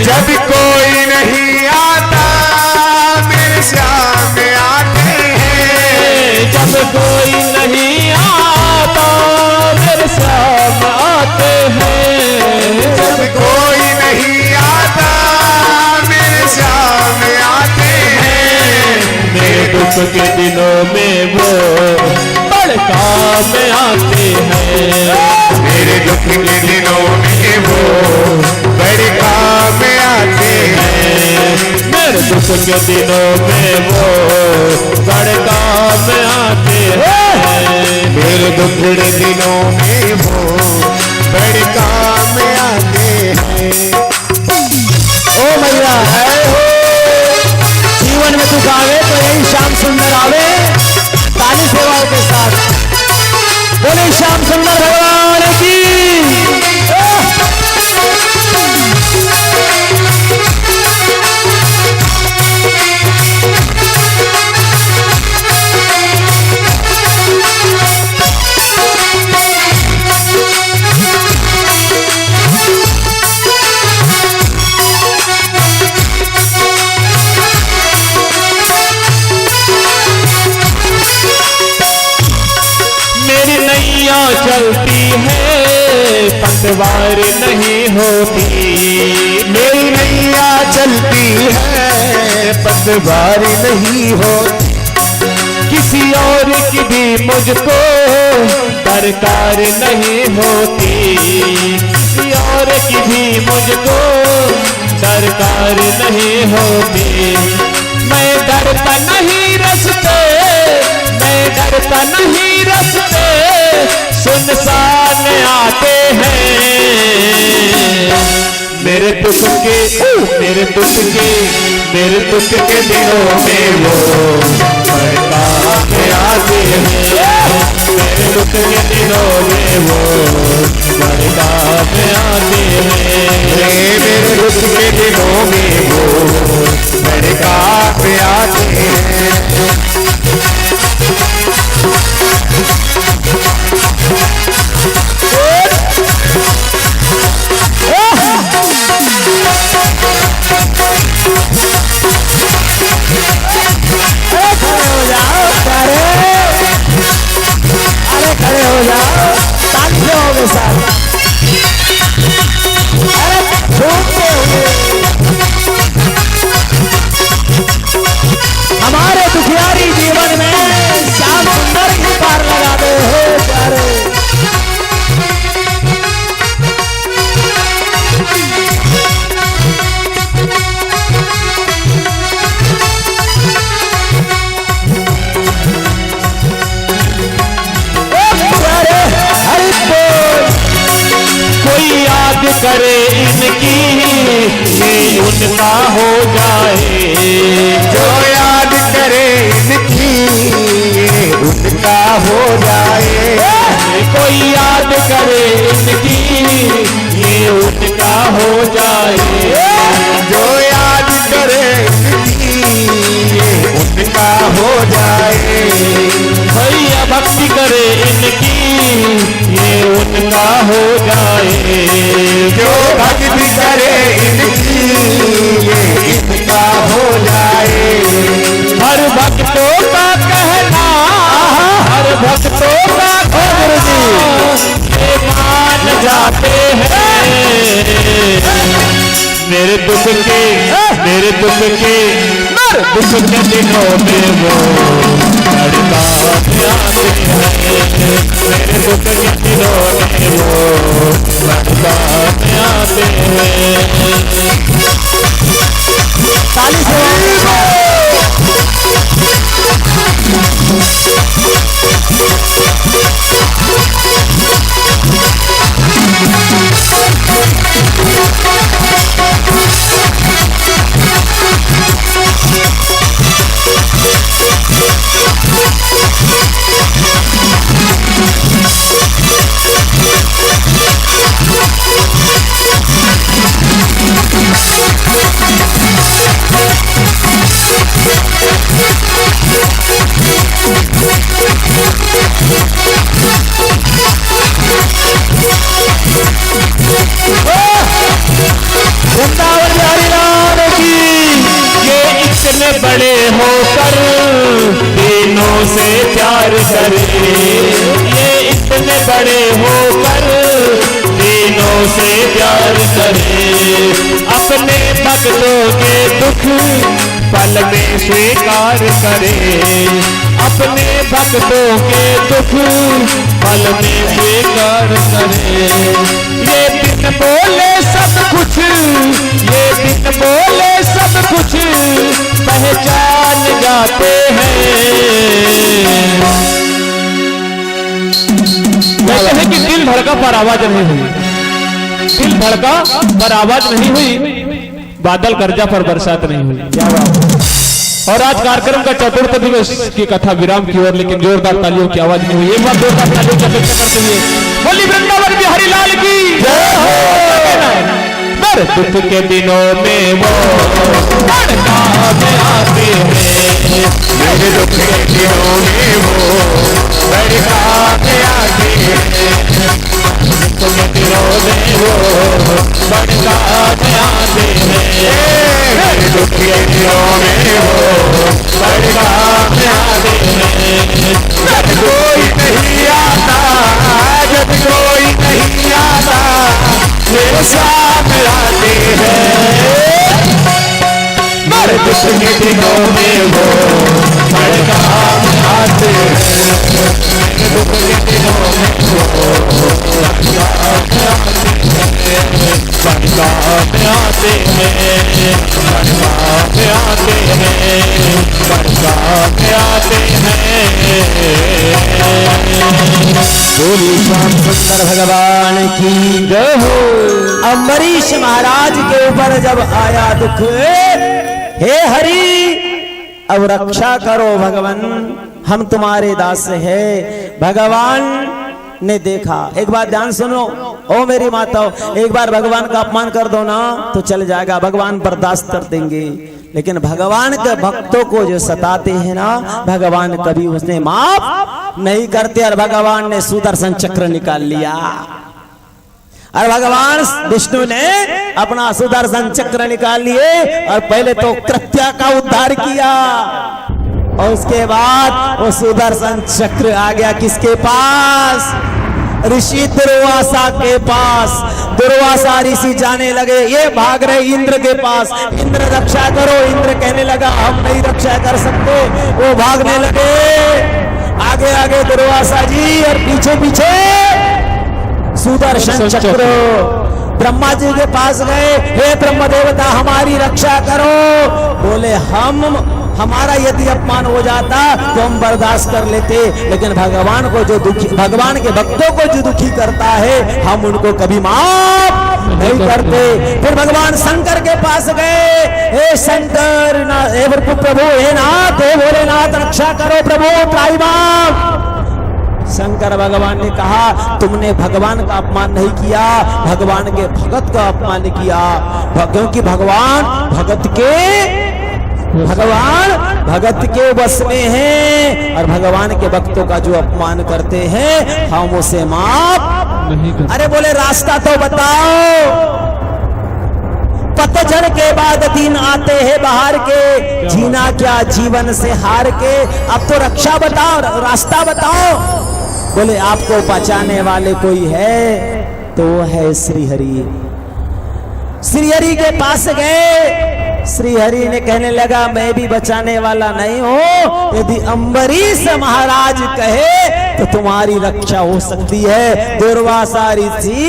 जब कोई नहीं आता मेरे श्याम आते हैं। जब कोई नहीं आता मेरे श्याम आते हैं। जब कोई नहीं आता मेरे श्याम आते हैं। मेरे दुख के दिनों में वो बड़े काम आते हैं। मेरे दुख के दिनों में वो बड़े काम आते हैं। मेरे दुख के दिनों में वो बड़े काम आते हैं। मेरे दुख के दिनों में वो बड़े काम आते हैं। ओ मैया है हो, जीवन में दुख आवे तो यही श्याम सुंदर आवे। ताली सेवाओं के साथ बोले श्याम सुंदर भगवान की। चलती है पतवार नहीं होती। मेरी नैया चलती है पतवार नहीं होती। किसी और की भी मुझको दरकार नहीं होती। किसी और की भी मुझको दरकार नहीं होती। मैं डरता नहीं रस्ते, मैं डरता नहीं रस्ते सुनसान आते हैं। मेरे दुख के मेरे दुख के दिनों में वो बड़े काम आते हैं। मेरे दुख के दिनों में वो बड़े काम आते हैं। मेरे दुख के दिनों में वो बड़े काम आते हैं। अरे खड़े हो जाओ, ताली से हो गए साथ। अरे घूमते हुए हमारे दुखियारी जीवन में श्याम सुंदर की पार लगा दे हो प्यारे। कोई याद करे इनकी ये उनका हो जाए। जो याद करे इनकी ये उनका हो जाए। कोई याद करे इनकी ये उनका हो जाए। जो याद करे इनकी ये उनका हो जाए। भैया भक्ति करे इनकी ये उनका हो जाए। जो भक्ति करे इनकी ये इनका हो जाए। हर भक्तों का कहना, हर भक्तों का कहना ये मान जाते हैं। मेरे दुख के दुख के दिनों में वो बड़े काम आते हैं। मेरे दुख के दिनों में वो बड़े काम आते हैं। ताली से वृंदावन बिहारी लाल की। ये इतने बड़े होकर दिनों से प्यार करे। ये इतने बड़े होकर दिनों से प्यार करे। अपने भक्तों के दुख पल में स्वीकार करे। अपने भक्तों के दुख पल में स्वीकार करे। ये दिन बोले सब कुछ, ये दिन बोले सब कुछ पहचान जाते हैं। कहते हैं कि दिल धड़का पर आवाज नहीं हुई, दिल धड़का पर आवाज नहीं हुई, बादल गरजा पर बरसात नहीं हुई। क्या बात है। और आज कार्यक्रम का चतुर्थ दिवस की कथा विराम की ओर, लेकिन जोरदार तालियों की आवाज नहीं हुई। एक बार जोरदार तालियों की अपेक्षा करते हुए बोली वृंदावन बिहारी लाल की जय हो। मेरे दुख के दिनों में वो बड़े काम आते हैं। मेरे दुख के दिनों में वो बड़े काम आते हैं। दुख के दिनों में वो बड़े काम आते हैं। मेरे दुख के दिनों में वो बड़े काम आते हैं। जब कोई नहीं आता, जब कोई नहीं आता, मेरे साथ आते हैं। मेरे दुख के दिनों में वो बड़े काम आते हैं। मेरे दुख के दिनों में वो बड़े काम आते हैं। बड़े काम आते हैं। बड़े काम आते हैं। बड़े काम आते हैं। बोली श्याम सुंदर भगवान की जय हो। अम्बरीश महाराज के ऊपर जब आया दुख, हे हरि अब रक्षा करो भगवान, हम तुम्हारे दास है। भगवान ने देखा, एक बात ध्यान सुनो ओ मेरी माताओं, एक बार भगवान का अपमान कर दो ना तो चल जाएगा, भगवान बर्दाश्त कर देंगे। लेकिन भगवान के भक्तों को जो सताते हैं ना, भगवान कभी उसने माफ नहीं करते। और भगवान ने सुदर्शन चक्र निकाल लिया और भगवान विष्णु ने अपना सुदर्शन चक्र निकाल लिए और पहले तो कृत्या का उद्धार किया और उसके बाद वो सुदर्शन चक्र आ गया किसके पास? ऋषि दुर्वासा के पास। दुर्वासा ऋषि जाने लगे, ये भाग रहे इंद्र के पास, इंद्र रक्षा करो। इंद्र कहने लगा हम नहीं रक्षा कर सकते। वो भागने लगे, आगे आगे दुर्वासा जी और पीछे पीछे सुदर्शन चक्र। ब्रह्मा जी के पास गए, हे ब्रह्म देवता हमारी रक्षा करो। बोले हमारा यदि अपमान हो जाता तो हम बर्दाश्त कर लेते, लेकिन भगवान को जो दुखी, भगवान के भक्तों को जो दुखी करता है हम उनको कभी माफ नहीं करते। फिर भगवान शंकर के पास गए, हे शंकर हे प्रभु, हे नाथ, हे भोलेनाथ रक्षा करो प्रभु, त्राहि माम। शंकर भगवान ने कहा तुमने भगवान का अपमान नहीं किया, भगवान के भगत का अपमान किया, क्योंकि भगवान भगत के बस में है और भगवान के भक्तों का जो अपमान करते हैं हम उसे माफ नहीं करते। अरे बोले रास्ता तो बताओ। पतझड़ के बाद दिन आते हैं बाहर के, जीना क्या जीवन से हार के, अब तो रक्षा बताओ, रास्ता बताओ। बोले आपको बचाने वाले कोई है तो वो है श्री हरि। श्री हरि के पास गए, श्री हरि ने कहने लगा मैं भी बचाने वाला नहीं हूं, यदि अम्बरीश महाराज कहे तो तुम्हारी रक्षा हो सकती है। दुर्वासा ऋषि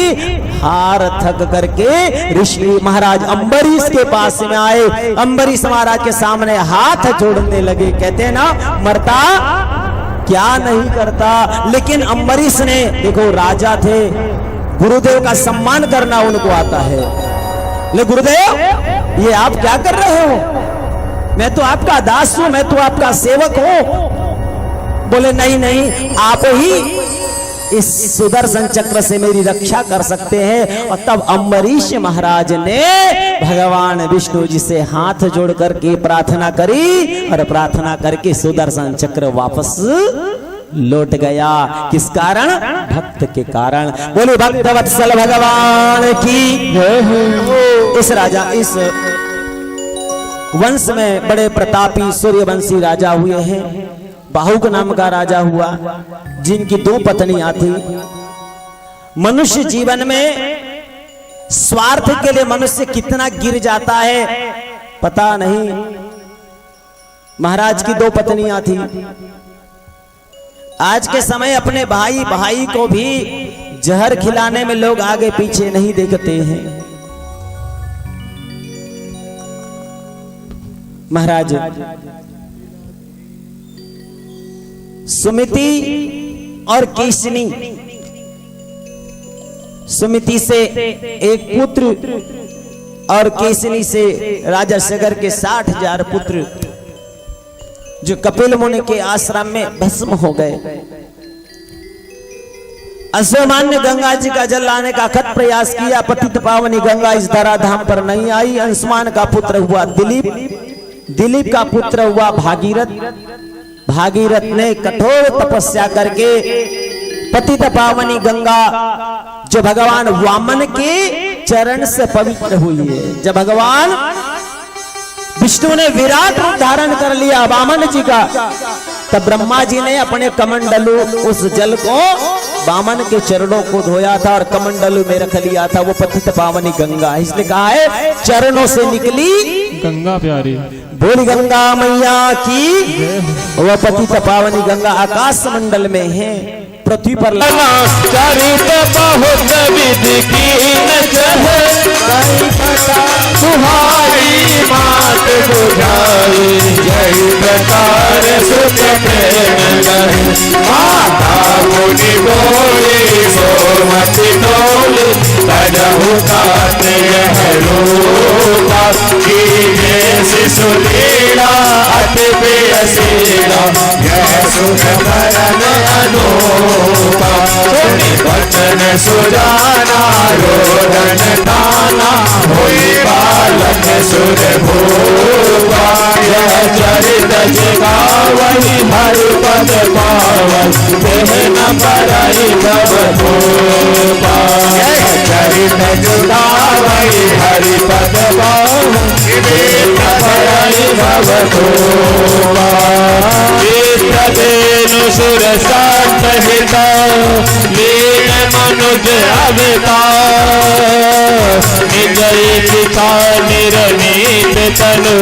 हार थक करके ऋषि महाराज अम्बरीश के पास में आए, अम्बरीश महाराज के सामने हाथ जोड़ने लगे। कहते हैं ना मरता क्या नहीं करता, लेकिन अम्बरीश ने, देखो राजा थे, गुरुदेव का सम्मान करना उनको आता है। ले गुरुदेव ये आप क्या कर रहे हो? मैं तो आपका दास हूं, मैं तो आपका सेवक हूं। बोले नहीं आप ही इस सुदर्शन चक्र से मेरी रक्षा कर सकते हैं। और तब अम्बरीश महाराज ने भगवान विष्णु जी से हाथ जोड़ करके प्रार्थना करी और प्रार्थना करके सुदर्शन चक्र वापस लौट गया। किस कारण? भक्त के कारण। बोले भक्त वत्सल भगवान की जय हो। इस राजा, इस वंश में बड़े प्रतापी सूर्यवंशी राजा हुए हैं। बाहुक नाम का राजा हुआ, जिनकी 2 पत्नियां थी। मनुष्य जीवन में स्वार्थ के लिए मनुष्य कितना गिर जाता है पता नहीं। महाराज की 2 पत्नियां थी। आज के समय अपने भाई को भी जहर खिलाने में लोग आगे पीछे नहीं देखते हैं। महाराज सुमिति और केशनी, सुमिति से एक पुत्र और केशनी से राजा सगर के 60,000 पुत्र जो कपिल मुनि के आश्रम में भस्म हो गए। अश्वमान ने गंगा जी का जल लाने का अथक प्रयास किया, पतित पावनी गंगा इस धराधाम पर नहीं आई। अंशुमान का पुत्र हुआ दिलीप, दिलीप का पुत्र हुआ भागीरथ, भागीरथ ने कठोर तपस्या करके पतित पावनी गंगा जो भगवान वामन के चरण से पवित्र हुई है। जब भगवान विष्णु ने विराट रूप धारण कर लिया वामन जी का, तब ब्रह्मा जी ने अपने कमंडलू उस जल को वामन के चरणों को धोया था और कमंडलू में रख लिया था। वो पतित पावनी गंगा, इसलिए कहा है चरणों से निकली गंगा प्यारी। बोली गंगा मैया की। वह पतित पावनी गंगा आकाश मंडल में है, पृथ्वी पर चरित बहुत विधि कीन तुम्हारी मात बुझाई, जय प्रकार सुत प्रेम माता मुनि बोले गोमति डोले तजहु काते रूपा की शिशु लीला अति प्रियशीला यह सुख भरन अनूपा सुनि वचन सुजाना रोदन ताना होई बालक सुर भूपा यह चरित जगावहि हरि पद पावन देह न पराई भव भूपा यह चरित जगावहि हरि पद पावन देह न पराई भव भूपा देनु सुर सात हिता लीन मनुज अवतार निजय पिता निरनीत तनु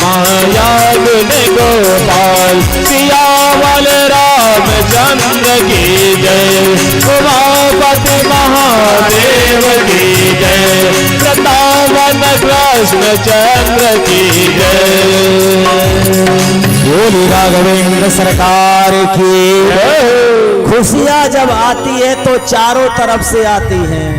माया गुण गोपाल सियावल रामचंद्र की जय उमापति महादेव की जय वृंदावन कृष्ण चंद्र की जय। बोली राघवेंद्र सरकार की। खुशियां जब आती है तो चारों तरफ से आती हैं।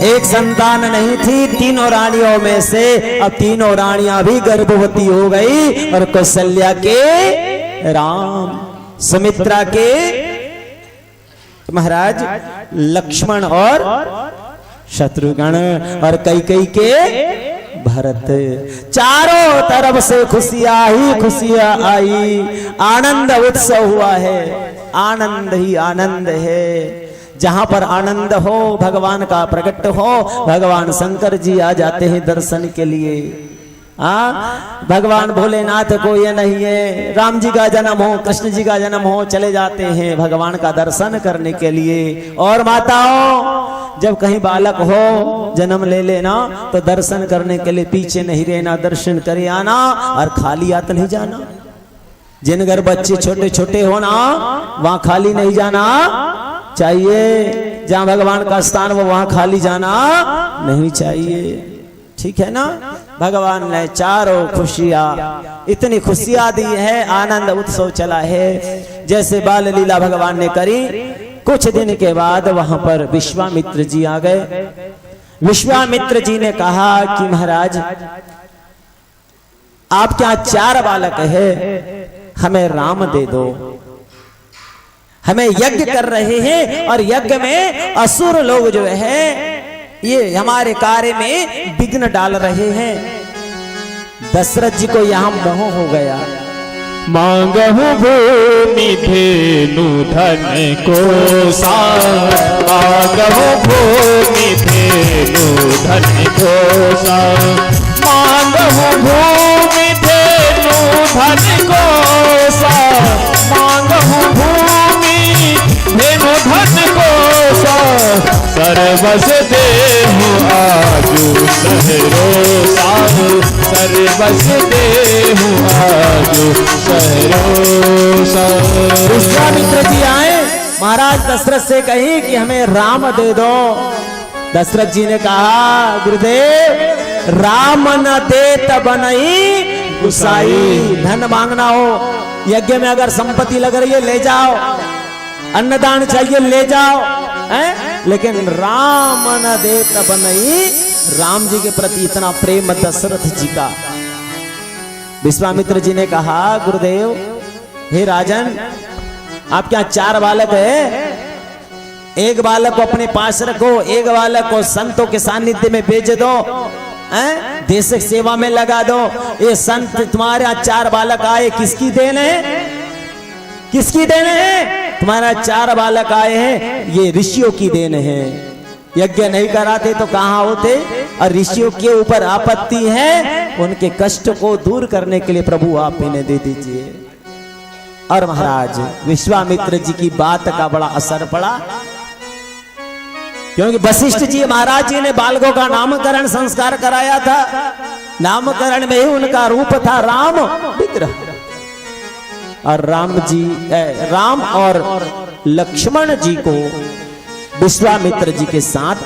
एक संतान नहीं थी तीनों रानियों में से, अब तीनों रानियां भी गर्भवती हो गई और कौशल्या के राम, सुमित्रा के महाराज लक्ष्मण और शत्रुघ्न और कैकेयी के भरत। चारों तरफ से खुशियां ही खुशियां आई, आनंद उत्सव हुआ है, आनंद ही आनंद है। जहां पर आनंद हो भगवान का प्रकट हो, भगवान शंकर जी आ जाते हैं दर्शन के लिए। भगवान भोलेनाथ को ये नहीं है राम जी का जन्म हो कृष्ण जी का जन्म हो, चले जाते हैं भगवान का दर्शन करने के लिए। और माताओं जब कहीं बालक हो जन्म ले लेना तो दर्शन करने के लिए पीछे नहीं रहना, दर्शन करे आना और खाली हाथ नहीं जाना। जिन घर बच्चे छोटे छोटे हो ना वहां खाली नहीं जाना चाहिए, जहां भगवान का स्थान वो वहां खाली जाना नहीं चाहिए, ठीक है ना। भगवान ने चारों खुशियां, इतनी खुशियां दी है, आनंद उत्सव चला है। जैसे बाल लीला भगवान ने करी, कुछ दिन के बाद वहां पर विश्वामित्र जी आ गए। विश्वामित्र जी ने कहा कि महाराज आपके यहाँ 4 बालक है, हमें राम दे दो। हमें यज्ञ कर रहे हैं और यज्ञ में असुर लोग जो है ये हमारे कार्य में विघ्न डाल रहे हैं। दशरथ जी को यहां मोह हो गया। मांगहु भूमि धेनु धन को मांगहु भूमि धेनु धन को मांगहु भूमि धेनु धन को मांगहु भूमि धेनु धन को सर्वस देहु आजु सहरो सर्वस देहु आजु विश्वामित्र जी आए, महाराज दशरथ से कही कि हमें राम दे दो। दशरथ जी ने कहा गुरुदेव राम न देत बनई गुसाई। धन मांगना हो, यज्ञ में अगर संपत्ति लग रही है ले जाओ, अन्नदान चाहिए ले जाओ, लेकिन राम न देत बनई। राम जी के प्रति इतना प्रेम दशरथ जी का। विश्वामित्र जी ने कहा गुरुदेव हे राजन आपके यहाँ 4 बालक है, एक बालक को अपने पास रखो, एक बालक को संतों के सानिध्य में भेज दो, देश सेवा में लगा दो। ये संत तुम्हारे यहाँ 4 बालक आए, किसकी देन है? किसकी देन है? तुम्हारा 4 बालक आए हैं, ये ऋषियों की देन है। यज्ञ नहीं कराते तो कहाँ होते? और ऋषियों के ऊपर आपत्ति है, उनके कष्ट को दूर करने के लिए प्रभु आप इन्हें दे दीजिए। और महाराज विश्वामित्र जी की बात का बड़ा असर पड़ा, क्योंकि वशिष्ठ जी महाराज जी ने बालकों का नामकरण संस्कार कराया था। नामकरण में ही उनका रूप था राम विग्रह। और राम और लक्ष्मण जी को विश्वामित्र जी के साथ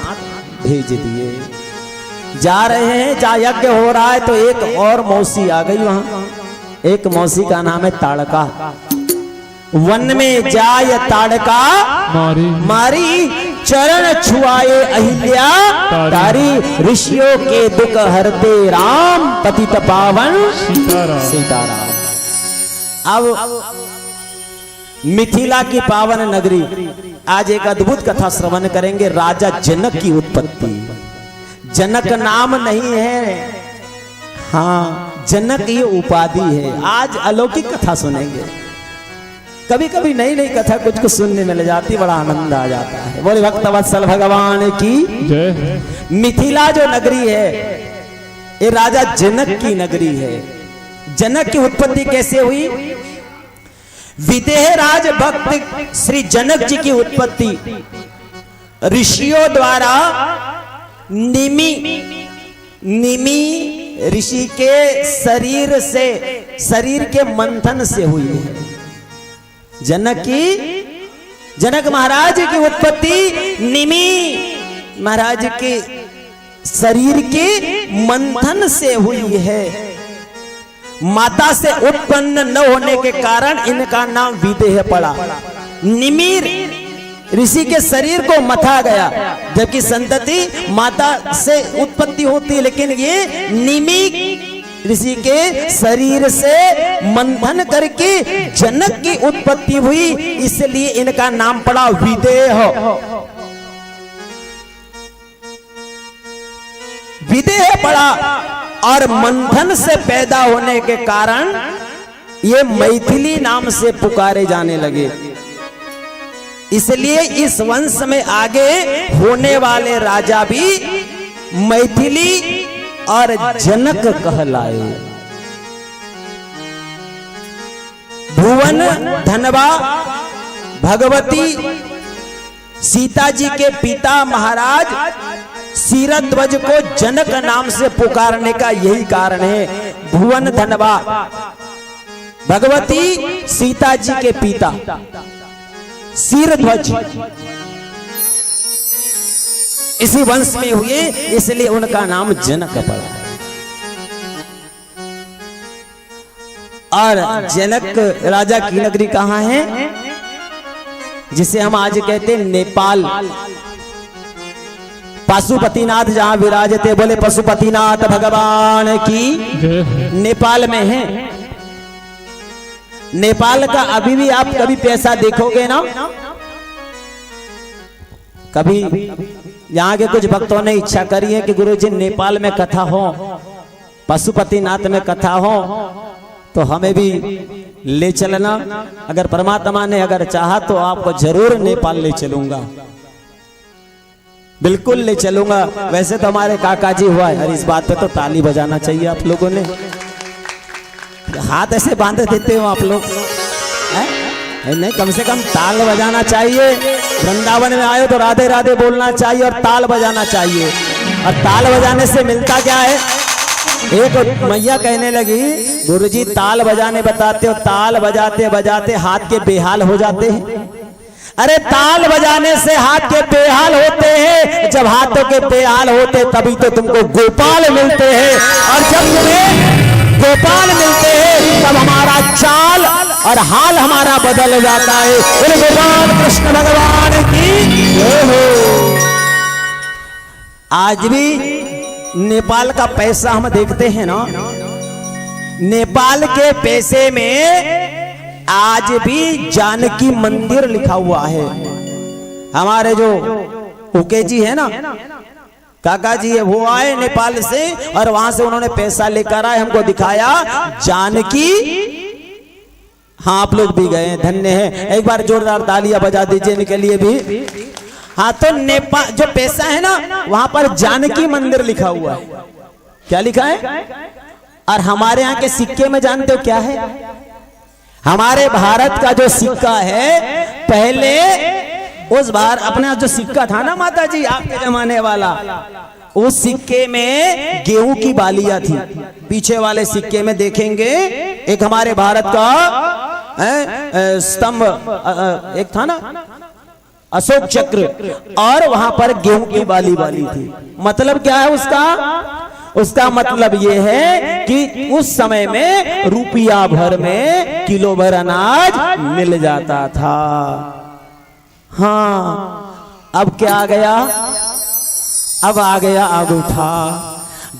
भेज दिए। जा रहे हैं, जहाँ यज्ञ हो रहा है तो एक और मौसी आ गई वहां। एक मौसी का नाम है ताड़का। वन में जाय ताड़का मारी मारी, चरण छुआए अहिल्या तारी, ऋषियों के दुख हरते राम, पतित पावन सीताराम। सीताराम। अब मिथिला की पावन नगरी, आज एक अद्भुत कथा श्रवण करेंगे। राजा जनक की उत्पत्ति। जनक नाम नहीं है, हाँ जनक ये उपाधि है। आज अलौकिक कथा सुनेंगे। कभी कभी नई नई कथा कुछ कुछ सुनने मिल जाती, बड़ा आनंद आ जाता है। बोले भक्त वत्सल भगवान की जय। मिथिला जो नगरी है ये राजा जनक की नगरी है। जनक की उत्पत्ति कैसे हुई? विदेह राज भक्त श्री जनक जी की उत्पत्ति ऋषियों द्वारा निमि ऋषि के शरीर से, शरीर के मंथन से हुई है। जनक महाराज की उत्पत्ति निमि महाराज के शरीर के मंथन से हुई है। माता से उत्पन्न न होने के कारण इनका नाम विदेह पड़ा। निमिर ऋषि के शरीर को मथा गया, जबकि संतति माता से उत्पत्ति होती है, लेकिन ये निमि ऋषि के शरीर से मंथन करके जनक की उत्पत्ति हुई, इसलिए इनका नाम पड़ा विदेह। विदेह पड़ा और मंथन से पैदा होने के कारण ये मैथिली नाम से पुकारे जाने लगे। इसलिए इस वंश में आगे होने वाले राजा भी मैथिली और जनक कहलाए। भुवन धनवा भगवती सीता जी के पिता महाराज क्षीरध्वज को जनक नाम से पुकारने का यही कारण है। भुवन धनवा भगवती सीता जी के पिता क्षीरध्वज इसी वंश में हुए, इसलिए उनका नाम जनक पड़ा। और जनक राजा की नगरी कहां है? जिसे हम आज कहते हैं नेपाल। पशुपतिनाथ जहां विराजते, बोले पशुपतिनाथ भगवान की नेपाल में है। नेपाल का अभी भी आप कभी पैसा देखोगे ना, कभी यहाँ के कुछ भक्तों ने इच्छा करी है कि गुरुजी नेपाल में कथा हो, पशुपतिनाथ में कथा हो, तो हमें भी ले चलना। अगर परमात्मा ने अगर चाहा तो आपको जरूर नेपाल ले चलूंगा, बिल्कुल ले चलूंगा। वैसे तो हमारे काका जी हुआ है, और इस बात पे तो ताली बजाना चाहिए आप लोगों ने। हाथ ऐसे बांध देते हो आप लोग, नहीं कम से कम ताल बजाना चाहिए। वृंदावन में आए तो राधे राधे बोलना चाहिए और ताल बजाना चाहिए। और ताल बजाने से मिलता क्या है? एक मैया कहने लगी, गुरुजी ताल बजाने बताते हो, ताल बजाते बजाते हाथ के बेहाल हो जाते हैं। अरे ताल बजाने से हाथ के बेहाल होते हैं, जब हाथों के बेहाल होते तभी तो तुमको गोपाल मिलते हैं, और जब तुम्हें गोपाल मिलते हैं तब हमारा चाल और हाल हमारा बदल जाता है। बोले गोपाल कृष्ण भगवान की जय हो। आज भी नेपाल का पैसा हम देखते हैं ना, नेपाल के पैसे में आज भी जानकी मंदिर लिखा हुआ है। हमारे जो उके जी है ना, काका जी है, वो आए नेपाल से और वहां से उन्होंने पैसा लेकर आए, हमको दिखाया जानकी। हाँ आप लोग भी गए, धन्य है। एक बार जोरदार तालियां बजा दीजिए इनके लिए भी। हाँ तो नेपाल जो पैसा है ना, वहां पर जानकी मंदिर लिखा हुआ है। क्या लिखा है? और हमारे यहाँ के सिक्के में जानते हो क्या है? हमारे भारत का जो सिक्का है, पहले उस बार अपना जो सिक्का था ना माता जी आपके जमाने वाला, उस सिक्के में गेहूं की बालियां थी। पीछे वाले सिक्के में देखेंगे एक हमारे भारत का स्तंभ एक था ना, अशोक चक्र, और वहां पर गेहूं की बाली थी। मतलब क्या है उसका? उसका मतलब ये है कि उस समय में रुपया भर में किलो भर अनाज मिल जाता था। हाँ, अब क्या आ गया? अब आ गया अंगूठा।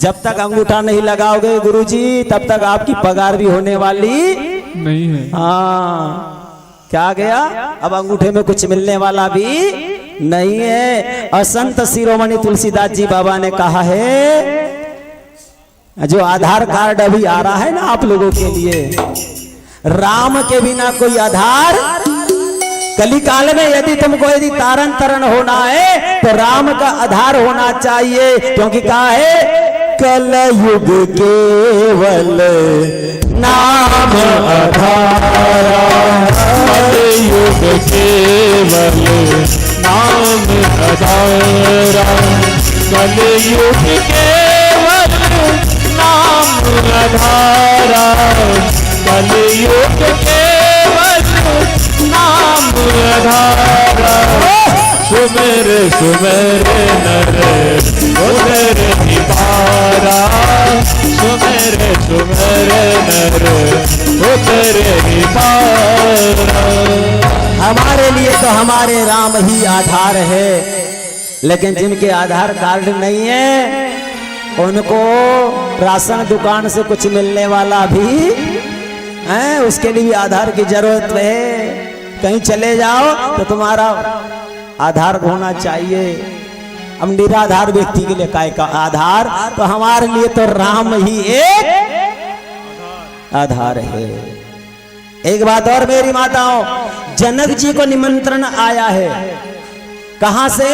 जब तक अंगूठा नहीं लगाओगे गुरुजी, तब तक आपकी पगार भी होने वाली नहीं है। हाँ, क्या आ गया? अब अंगूठे में कुछ मिलने वाला भी नहीं है। और संत शिरोमणि तुलसीदास जी बाबा ने कहा है, जो आधार कार्ड अभी आ रहा है ना आप लोगों के लिए, राम के बिना कोई आधार, कलिकाल में यदि तुमको यदि तारन तरन होना है तो राम का आधार होना चाहिए। क्योंकि कहा है, कलयुग केवल नाम आधारा, कलयुग केवल नाम आधारा, कलयुग केवल नाम आधारा, कलयुग केवल नाम आधारा। सुमेर सुमेर नर उधर निवारा, सुमेर सुमेर नर उधर निवारा। हमारे लिए तो हमारे राम ही आधार है, लेकिन जिनके आधार कार्ड नहीं है उनको राशन दुकान से कुछ मिलने वाला भी है, उसके लिए भी आधार की जरूरत है। कहीं चले जाओ तो तुम्हारा आधार होना चाहिए। हम निराधार व्यक्ति के लिए काय का आधार, तो हमारे लिए तो राम ही एक आधार है। एक बात और मेरी माताओं, जनक जी को निमंत्रण आया है। कहां से?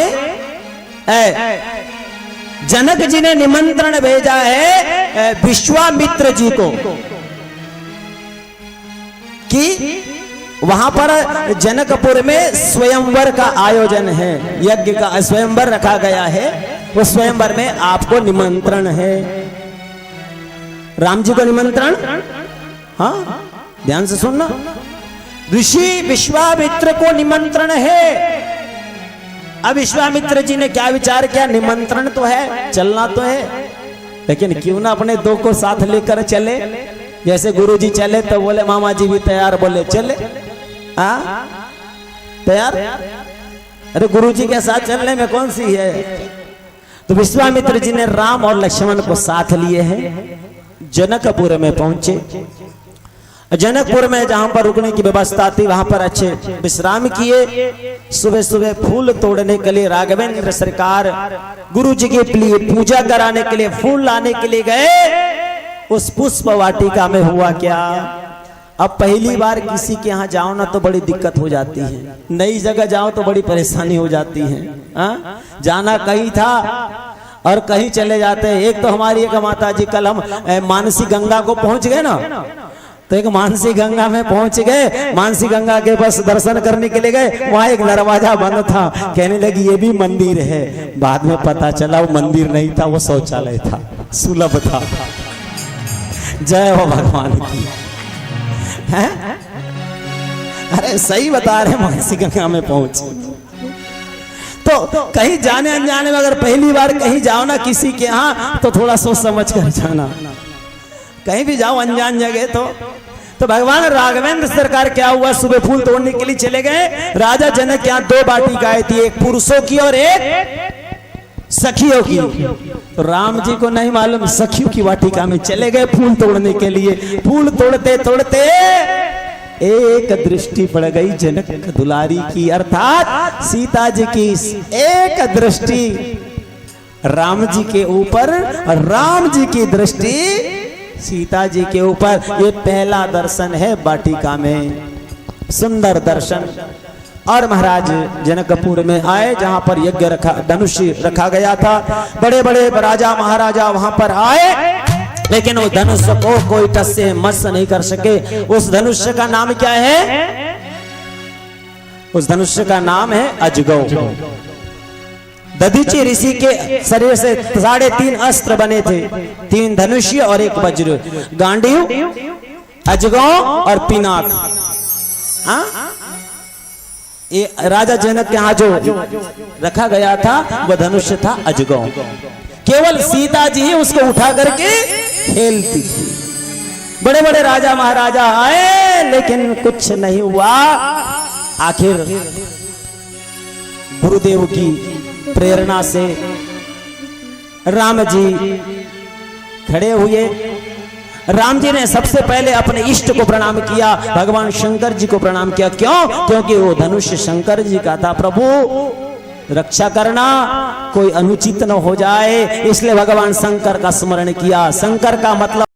जनक जी ने निमंत्रण भेजा है विश्वामित्र जी को कि वहां पर जनकपुर में स्वयंवर का आयोजन है, यज्ञ का स्वयंवर रखा गया है। वो स्वयंवर में आपको निमंत्रण है। राम जी को निमंत्रण, हाँ ध्यान से सुनना, ऋषि विश्वामित्र को निमंत्रण है। अब विश्वामित्र जी ने क्या विचार किया, निमंत्रण तो है, चलना तो है, लेकिन क्यों ना अपने दो को साथ लेकर चले। जैसे गुरुजी चले तो बोले मामा जी भी तैयार, बोले चले। तैयार? अरे गुरुजी के साथ चलने में कौन सी है। तो विश्वामित्र जी ने राम और लक्ष्मण को साथ लिए हैं, जनकपुर में पहुंचे। जनकपुर में जहां पर रुकने की व्यवस्था थी वहां पर अच्छे विश्राम किए। सुबह सुबह फूल तोड़ने के लिए राघवेंद्र सरकार गुरु जी के लिए पूजा कराने के लिए फूल लाने के लिए गए। उस पुष्प वाटिका में हुआ क्या, अब पहली बार किसी के यहाँ जाओ ना तो बड़ी दिक्कत हो जाती है, नई जगह जाओ तो बड़ी परेशानी हो जाती है। जाना कहीं था और कहीं चले जाते हैं। एक तो हमारी एक माता जी, कल हम मानसी गंगा को पहुंच गए ना, तो एक मानसी गंगा में पहुंच गए। मानसी गंगा के बस दर्शन करने के लिए गए, वहां एक दरवाजा बंद था। कहने लगी ये भी मंदिर है। बाद में पता चला वो मंदिर नहीं था, वो शौचालय था, सुलभ था। जय हो भगवान की। हैं? अरे सही बता रहे, मानसी गंगा में पहुंचे। तो कहीं जाने अनजाने में अगर पहली बार कहीं जाओ ना किसी के यहाँ, तो थोड़ा सोच समझ कर जाना। कहीं भी जाओ अनजान जगह तो भगवान राघवेंद्र सरकार क्या हुआ, सुबह फूल तोड़ने के लिए चले गए। राजा जनक यहाँ दो वाटिकाएं थी, एक पुरुषों की और एक सखियों की। तो राम जी को नहीं मालूम, सखियों की वाटिका में चले गए फूल तोड़ने के लिए। फूल तोड़ते तोड़ते एक दृष्टि पड़ गई जनक दुलारी की, अर्थात सीता जी की एक दृष्टि राम जी के ऊपर और राम जी की दृष्टि सीता जी के ऊपर। ये पहला दर्शन है वाटिका में, सुंदर दर्शन। और महाराज जनकपुर में आए जहां पर यज्ञ रखा, धनुष रखा गया था। बड़े बड़े राजा महाराजा वहां पर आए, लेकिन उस धनुष को कोई टस से मस नहीं कर सके। उस धनुष का नाम क्या है? उस धनुष का नाम है अजगौ। दधीची ऋषि के शरीर से 3.5 अस्त्र बने थे, 3 धनुष्य और 1 वज्र, गांडीव, अजगौ और पिनाक। ये राजा जनक के यहाँ जो रखा गया था वह धनुष्य था अजगौ। केवल सीता जी ही उसको उठा करके खेलती थी। बड़े बड़े राजा महाराजा आए लेकिन कुछ नहीं हुआ। आखिर गुरुदेव की प्रेरणा से राम जी खड़े हुए। राम जी ने सबसे पहले अपने इष्ट को प्रणाम किया, भगवान शंकर जी को प्रणाम किया। क्यों? क्योंकि वो धनुष शंकर जी का था। प्रभु रक्षा करना, कोई अनुचित न हो जाए, इसलिए भगवान शंकर का स्मरण किया। शंकर का मतलब